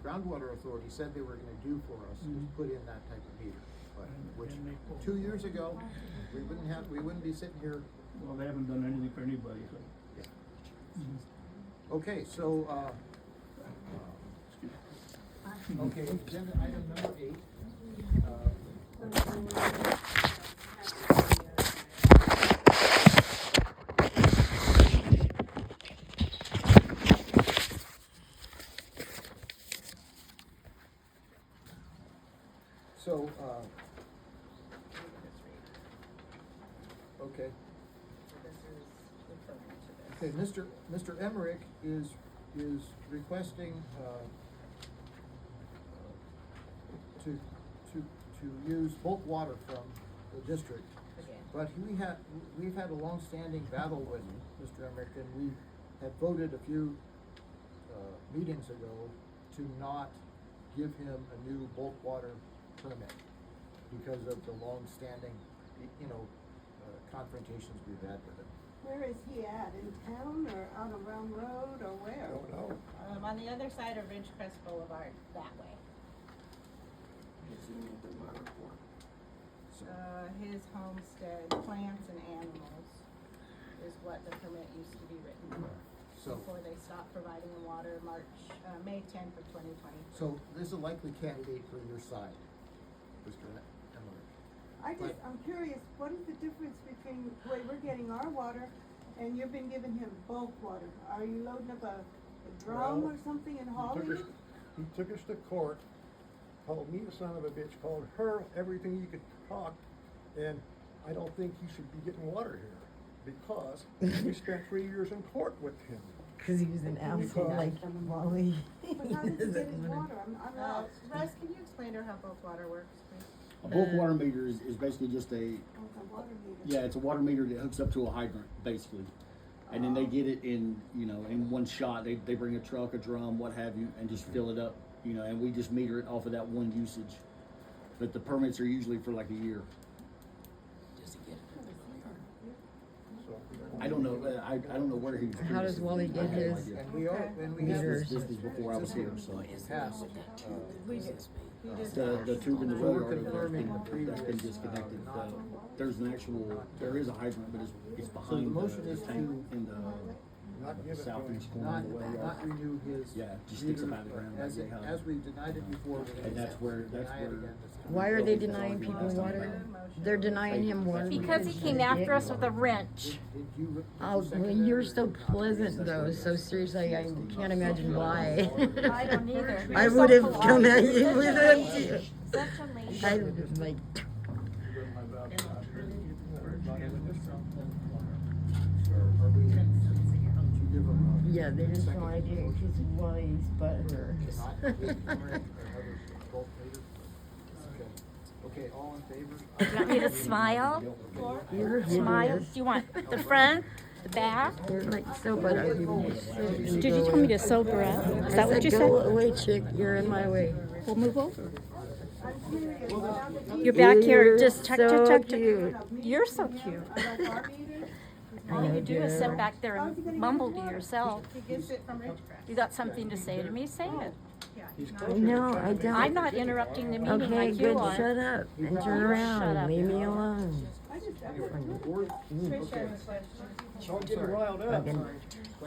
groundwater authority said they were gonna do for us, is put in that type of meter. But, which, 2 years ago, we wouldn't be sitting here.
Well, they haven't done anything for anybody, so.
Okay, so, okay, agenda item number 8. So, okay. Okay, Mr. Emmerich is requesting, to use bulk water from the district. But we've had a long-standing battle with Mr. Emmerich, and we had voted a few, meetings ago to not give him a new bulk water permit because of the long-standing, confrontations we've had with him.
Where is he at? In town or out on Round Road or where?
Don't know.
On the other side of Ridgecrest Boulevard, that way.
Is he in the water port?
His homestead, plants and animals, is what the permit used to be written.
So-
Before they stopped providing the water, May 10th of 2020.
So this is a likely candidate for your side, Mr. Emmerich.
I'm curious, what is the difference between the way we're getting our water and you've been giving him bulk water? Are you loading up a drum
Well,
or something and
He
hauling
took
it?
us- He took us to court, called me a son of a bitch, called her everything you could talk, and I don't think he should be getting water here, because we spent 3 years in court with him.
Cause he was an asshole like Wally.
But how does he get his water? I'm lost.
Russ, can you explain to her how bulk water works, please?
A bulk water meter is basically just
Oh, it's a water meter.
yeah, it's a water meter that hooks up to a hydrant, basically. And then they get it in, in one shot. They bring a truck, a drum, what have you, and just fill it up, and we just meter it off of that one usage. But the permits are usually for like a year.
Does he get it in the yard?
So,
I don't know, I don't know where he was.
How does Wally get
I have no
his?
idea.
And we have
Meters.
This was before I was here, so.
passed,
We did. He did.
The tube in the
So
road
we're
yard over there
confirming
that's been
previous,
disconnected.
not-
There is a hydrant, but it's
So the
behind
motion
the
is
tank
to
in the
not give it to him.
southeast corner
not,
of the well yard.
not renew his
Yeah, just sticks
meter,
up out of the ground
as,
like they have.
as we denied it before.
And that's where-
Deny it again this time.
Why are they denying people water? They're denying him water.
Because he came after us with a wrench.
Did you
Oh,
second
well,
that,
you're
or
so
not?
pleasant though, so seriously, I can't imagine why.
I don't either.
I
You're
would
so
have come
polite.
at you with it too.
Such a lady.
I was like,
Are we, did you give him a?
yeah, they just no idea because Wally's butthurt.
Not give him another bulk meter? Okay, all in favor?
Do you want me to smile?
You're
Smile?
hideous.
Do you want the front, the back?
You're like so butter.
Did you tell me to sober up? Is that what you
Go
said?
away, chick. You're in my way.
We'll move over. You're back here,
You're
just tuck,
so
tuck, tuck, tuck.
cute.
You're so cute. All you do is sit back there and mumble to yourself.
He gets it from Ridgecrest.
You got something to say to me, say it.
Yeah.
No, I don't.
I'm not interrupting the meeting
Okay,
like you
good.
are.
Shut up and turn
Shut
around.
up.
Leave me alone.
Don't get riled up.
Fucking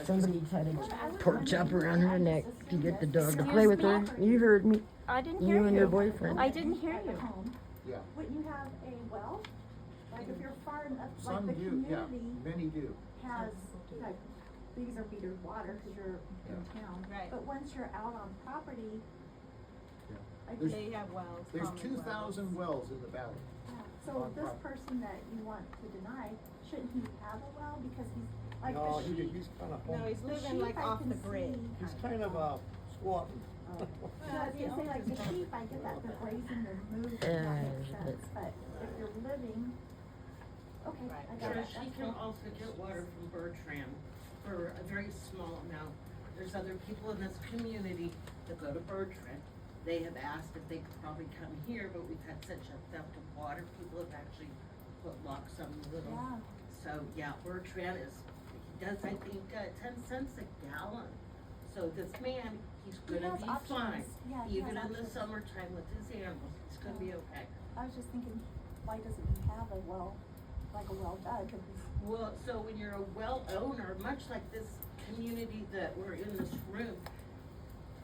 somebody tried to pork chop around her neck to get the dog to play with her. You heard me.
I didn't hear you.
You and your boyfriend.
I didn't hear you.
Home,
Yeah,
wouldn't you have a well? Like if you're far enough, like
some
the
do, yeah,
community
many do.
has, like,
these are metered water, cause you're in town.
Right.
But once you're out on property, I
There's-
They have wells,
There's
common
2,000 wells in the valley.
so
On
this
property.
person that you want to deny, shouldn't he have a well, because he's, like
No,
the sheep?
he's kinda
No,
home,
he's
The
living
sheep
like
I
off
can
the grid.
see.
he's kind of, squatting.
So I was gonna say, like, the sheep, I get that, they're grazing, they're moving, that makes sense, but if you're living, okay,
Right.
I got
Sure,
it,
she
that's
can
cool.
also get water from Bertrand for a very small amount. There's other people in this community that go to Bertrand. They have asked if they could probably come here, but we've had such a theft of water, people have actually put locks on the little.
Yeah.
So, yeah, Bertrand is, he does, I think, 10 cents a gallon. So this man, he's
He
gonna
has
be
options.
fine.
Yeah, he
Even
has
in the
options.
summertime with his animals, he's gonna be okay.
I was just thinking, why doesn't he have a well, like a well dug, and he's,
Well, so when you're a well owner, much like this community that we're in this room,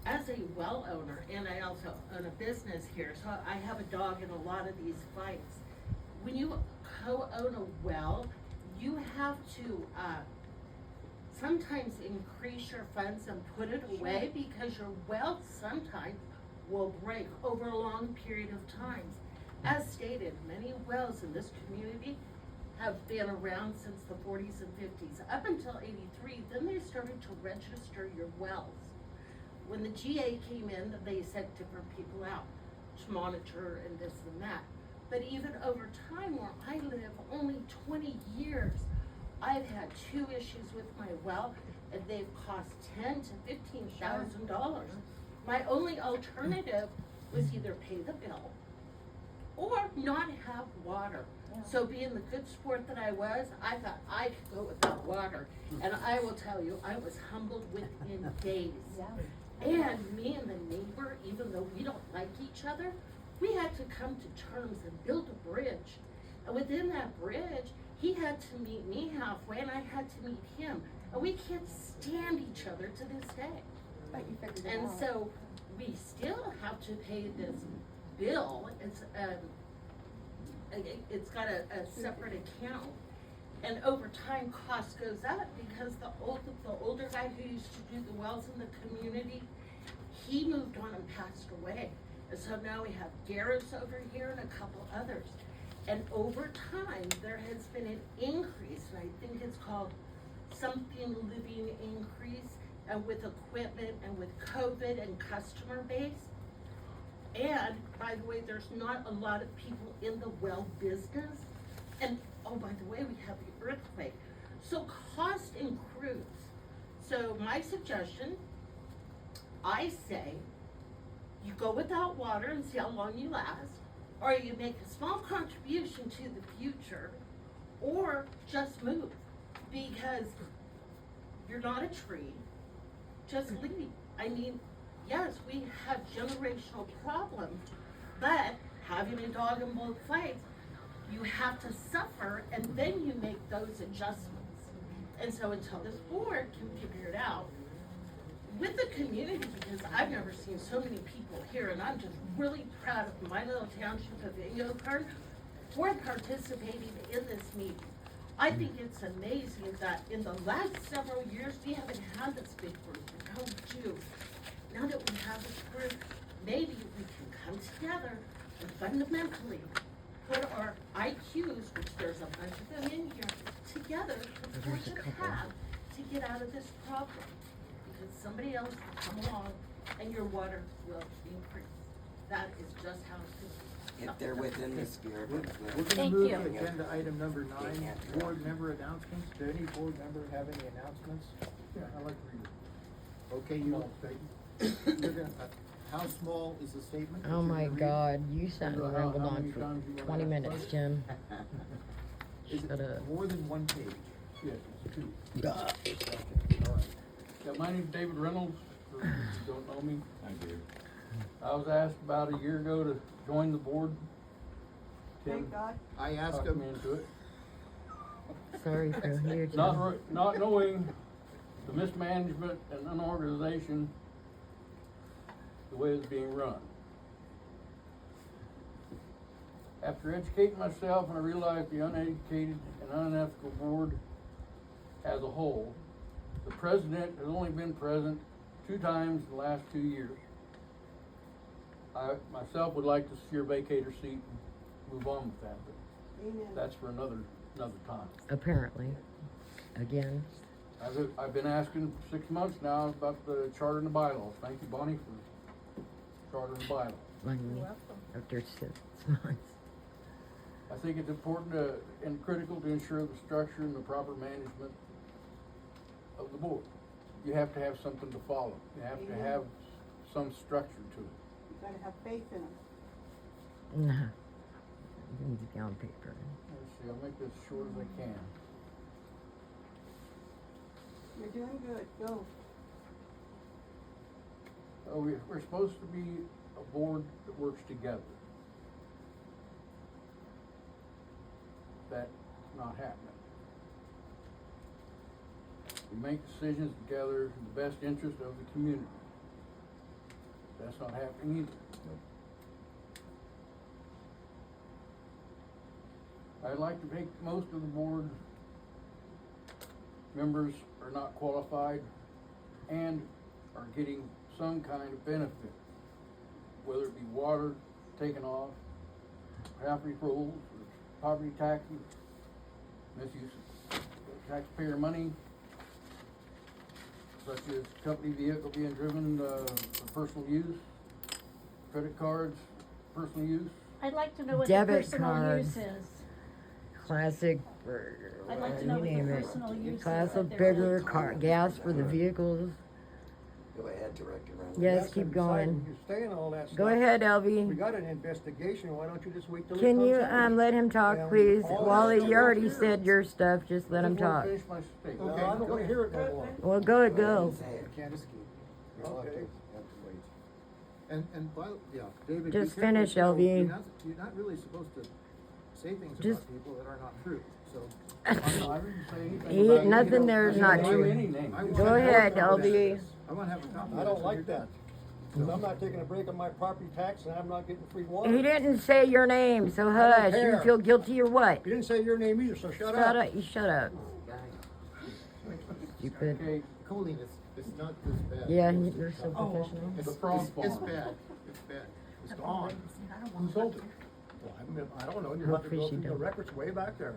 as a well owner, and I also own a business here, so I have a dog in a lot of these fights. When you co-own a well, you have to, sometimes increase your funds and put it away because your well sometimes will break over a long period of time. As stated, many wells in this community have been around since the 40s and 50s, up until 83, then they started to register your wells. When the GA came in, they sent different people out to monitor and this and that. But even over time, where I live, only 20 years, I've had 2 issues with my well, and they've cost $10,000 to $15,000. My only alternative was either pay the bill or not have water. So being the good sport that I was, I thought I could go without water. And I will tell you, I was humbled within days. And me and the neighbor, even though we don't like each other, we had to come to terms and build a bridge. And within that bridge, he had to meet me halfway and I had to meet him. And we can't stand each other to this day.
but you figured it
And
out.
so we still have to pay this bill. It's got a separate account. And over time, cost goes up because the older guy who used to do the wells in the community, he moved on and passed away. And so now we have Garrett's over here and a couple others. And over time, there has been an increase, and I think it's called something living increase, and with equipment and with COVID and customer base. And by the way, there's not a lot of people in the well business. And oh, by the way, we have the earthquake. So cost accrues. So my suggestion, I say, you go without water and see how long you last, or you make a small contribution to the future, or just move, because you're not a tree, just leave. I mean, yes, we have generational problems, but having a dog in both fights, you have to suffer and then you make those adjustments. And so until this board can figure it out with the community, because I've never seen so many people here, and I'm just really proud of my little township of Inyo for participating in this meeting. I think it's amazing that in the last several years, we haven't had this big group. Now we do. Now that we have this group, maybe we can come together and fundamentally put our IQs, which there's a bunch of them in here, together to forge a path to get out of this problem. Because somebody else will come along and your water will increase. That is just how it is.
If they're within the sphere of
We're
influence.
gonna move to agenda item number 9, board member announcements. Do any board member have any announcements?
Yeah, I like to read it.
Okay, you're gonna, how small is the statement? that
Oh
you're
my
gonna read?
God, you sat and
How
rambled
many
on for
times you wanna
20
ask
minutes,
questions?
Jim.
Is
Shut up.
it more than one page?
Yes, it's 2.
Okay, all right.
Yeah, my name's David Reynolds, for those who don't know me. I do. I was asked about a year ago to join the board. Tim
Thank God.
I asked
talked
him.
me into it.
Sorry for here, Jim.
Not knowing the mismanagement and unorganization, the way it's being run. After educating myself, and I realized the uneducated and unethical board as a whole, The president has only been present 2 times in the last 2 years. I myself would like to secure vacator seat and move on with that, but
Amen.
that's for another time.
Apparently, again.
I've been asking for 6 months now about the charter and the bylaws. Thank you, Bonnie, for charter and bylaws.
Finally, after 6 months.
I think it's important and critical to ensure the structure and the proper management of the board. You have to have something to follow. You have to have some structure to it.
You gotta have faith in them.
Nah. You need to be on paper.
Let's see, I'll make this as short as I can.
You're doing good, go.
We're supposed to be a board that works together. That's not happening. We make decisions together in the best interest of the community. That's not happening either. I'd like to think most of the board members are not qualified and are getting some kind of benefit, whether it be water taken off, property rolls, property taxes, misuse of taxpayer money, such as company vehicle being driven for personal use, credit cards, personal use.
I'd like to know what
Debit
the personal
cards.
use is.
Classic burger.
I'd like to know what the
name it.
personal use is
Classic
that they're
bigger
taking.
car, gas for the vehicles.
Go ahead, Director Reynolds.
Yes,
Yes,
keep
and
going.
besides, you're saying all that
Go
stuff.
ahead,
We
Elvie.
got an investigation, why don't you just wait till it
Can
comes
you,
out?
let him talk,
And
please?
all that
Wally,
stuff
you already
right
said your stuff, just let him
I just wanna
talk.
finish my statement.
Okay, I don't wanna hear it no more.
Well, go, go.
You can't escape. You'll have to
Okay.
wait. And David. be
Just
careful,
finish,
you know,
LV.
You're not really supposed to say things
Just-
about people that are not true, so.
I didn't say anything
Ain't
about
nothing
you.
there's
I
not
didn't
true.
name any names.
I want
Go
to have a
ahead,
copy of
LV.
this. I wanna have a copy of
I don't
this.
like that, cause I'm not taking a break on my property tax and I'm not getting free water.
He didn't say your name, so
I don't
hush. You
care.
feel guilty or what?
He didn't say your name either, so shut
Shut
up.
up, you shut up. Stupid.
Okay,
Colleen, it's not this bad.
Yeah, you're so
Oh,
professional.
the frog
It's
farm.
bad, it's bad. It's gone.
Who sold it? Well, I don't know, you have to
Hopefully
go
she
through the
don't.
records way back there.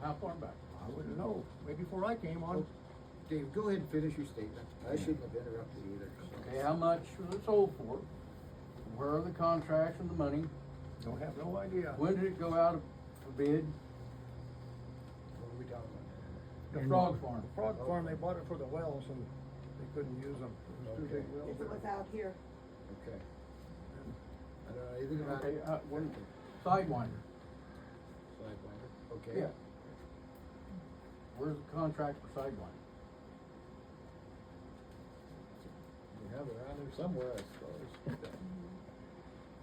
How far back?
I wouldn't know, maybe before I came on.
Dave, go ahead and finish your statement. I shouldn't have interrupted either.
Okay, how much was it sold for? Where are the contracts and the money?
Don't have no idea.
When did it go out for bid?
What are we talking about?
The frog farm.
The frog farm, they bought it for the wells and they couldn't use them. It was too big wells.
If it was out here.
Okay. I don't know anything about
Okay,
it.
when, Sidewinder.
Sidewinder, okay.
Yeah. Where's the contract for Sidewinder?
We have it around there somewhere, I suppose.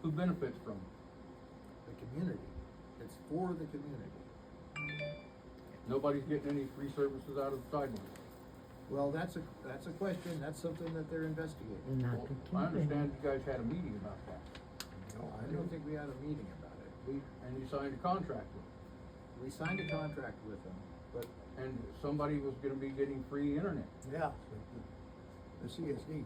Who benefits from it?
The community. It's for the community.
Nobody's getting any free services out of Sidewinder.
Well, that's a question, that's something that they're investigating.
Not
Well,
the
I
community.
understand you guys had a meeting about that,
No, I don't think we had a meeting about it.
and you signed a contract with them,
We signed a contract with them, but
and somebody was gonna be getting free internet.
Yeah, the CSD.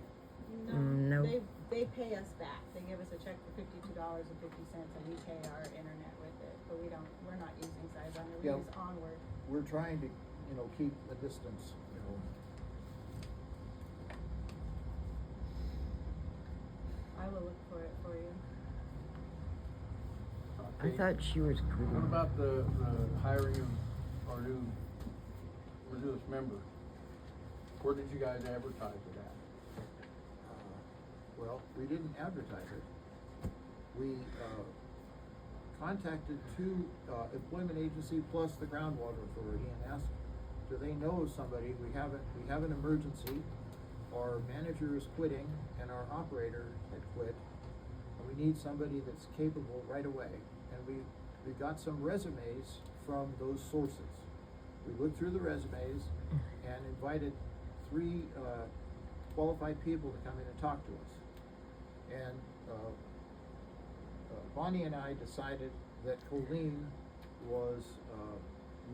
No.
They pay us back. They give us a check for $52.50 and we pay our internet with it, but we're not using Sidewinder, we
Yeah.
use Onward.
we're trying to, keep a distance,
I will look for it for you.
I
Okay.
thought she was
What
cool.
about the hiring of our newest member? Where did you guys advertise it at?
Well, we didn't advertise it. We, contacted two, employment agency plus the groundwater authority and asked, do they know somebody? We have an emergency. Our manager is quitting and our operator had quit. And we need somebody that's capable right away. And we got some resumes from those sources. We looked through the resumes and invited 3, qualified people to come in and talk to us. And, Bonnie and I decided that Colleen was,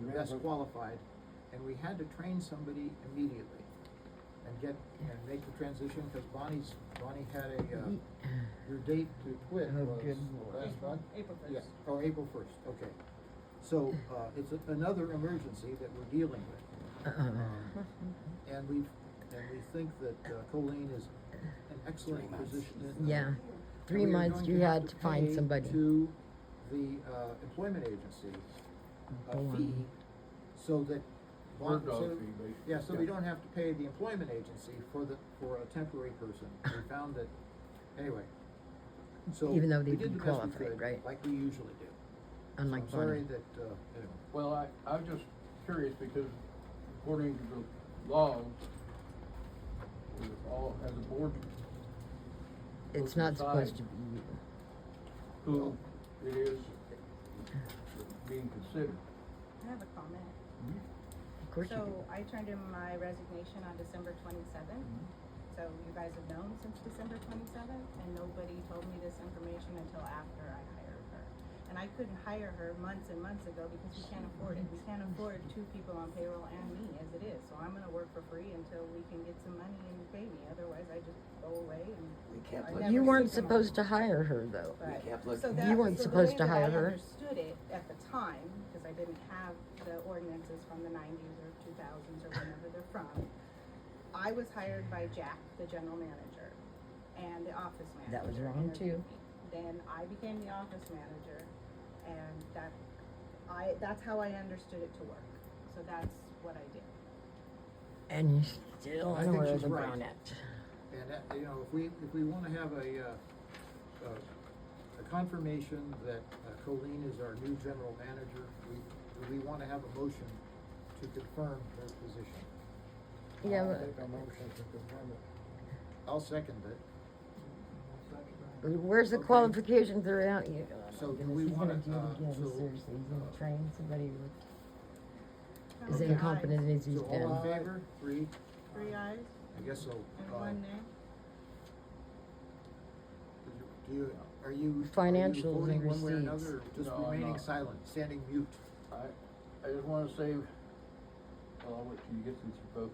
the best qualified, and we had to train somebody immediately and make the transition, cause Bonnie had your date to quit
Oh,
was
good
last
April-
month?
April 1st.
Yeah, oh, April first, okay. So, it's another emergency that we're dealing with. And we think that Colleen is an excellent
3 months.
position.
Yeah,
And
3
we are
months
going
you
have
had to find
pay
somebody.
To the employment agency, a
Go on.
fee, so that.
Bird dog
so-
fee, basically.
Yeah, so we don't have to pay the employment agency for a temporary person. We found that, anyway. So
Even though
we
they'd
did
be
the best we
qualified,
could,
right?
like we usually do.
Unlike
So I'm sorry
Bonnie.
that, anyway.
Well, I'm just curious because according to the laws, we're all, as a board.
It's
supposed to
not
decide
supposed to be you.
Who it is being considered.
I have a comment.
Of course you do.
So I turned in my resignation on December 27th.
Mm-hmm.
So you guys have known since December 27th, and nobody told me this information until after I hired her. And I couldn't hire her months and months ago because we can't afford it. We can't afford 2 people on payroll and me as it is. So I'm gonna work for free until we can get some money and pay me. Otherwise, I just go away and.
We can't
I
put-
never
You weren't
see them
supposed to hire her though.
But-
can't look-
so
You
that-
weren't
so the
supposed
way
to
that
hire her.
I understood it at the time, because I didn't have the ordinances from the 90s or 2000s or whenever they're from. I was hired by Jack, the general manager, and the office manager.
That was wrong,
interviewed
too.
me. Then I became the office manager, and that's how I understood it to work. So that's what I did.
And you still
I think
know
she's
the
right.
brunette.
And that, if we wanna have a confirmation that Colleen is our new general manager, we wanna have a motion to confirm her position.
Yeah,
I'll
but-
make a motion to confirm it.
I'll second it.
Where's the
Okay.
qualifications are out?
So do we
He's gonna
wanna,
do it again,
so,
seriously, he's gonna train somebody as
Okay.
incompetent as he's
So all in
been.
favor? 3?
3 ayes
I guess so.
and 1 nay.
Are you
Financials and
voting one way or
receipts.
another, or just
No, I'm
remaining
not.
silent, standing mute?
I just wanna say, well, I'll wait till you get through some vote.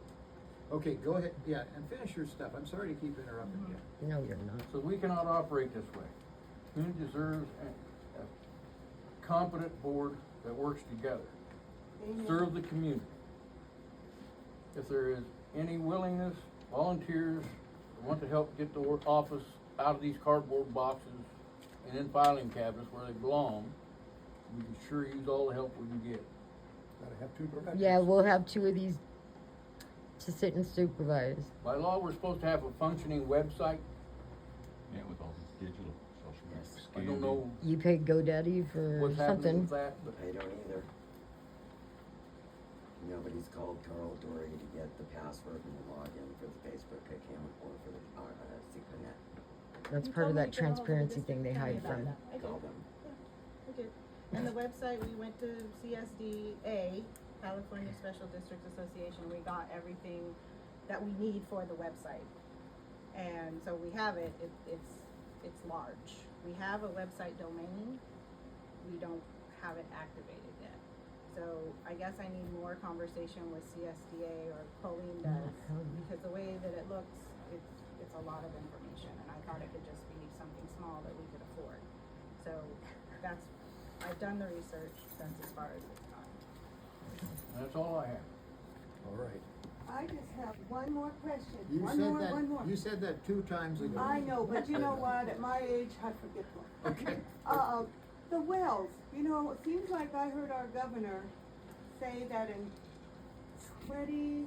Okay, go ahead, yeah, and finish your stuff. I'm sorry to keep interrupting you.
No, you're not.
So we cannot operate this way. Community deserves a competent board that works together. Serve the community. If there is any willingness, volunteers, want to help get the office out of these cardboard boxes and in filing cabinets where they belong, we can sure use all the help we can get.
Gotta have 2 directors.
Yeah, we'll have 2 of these to sit and supervise.
By law, we're supposed to have a functioning website.
Yeah, with all this digital social media.
I don't know
You paid GoDaddy for
what's happening
something.
with that, but
I don't either. Nobody's called Carl Dory to get the password and the login for the Facebook account or for the secret net.
That's
You
part
told
of
me
that
to get ahold of the
transparency thing they
district
hide
attorney
from.
about that. I did.
Call them.
I did. And the website, we went to CSDA, California Special Districts Association, we got everything that we need for the website. And so we have it, it's large. We have a website domain, we don't have it activated yet. So I guess I need more conversation with CSDA or Colleen does, because the way that it looks, it's a lot of information, and I thought it could just be something small that we could afford. So I've done the research, that's as far as it's gone.
that's all I have.
All right.
I just have one more question.
You
One more.
You said that 2 times ago.
I know, but you know what, at my age, I forget one.
Okay.
The wells, it seems like I heard our governor say that in 20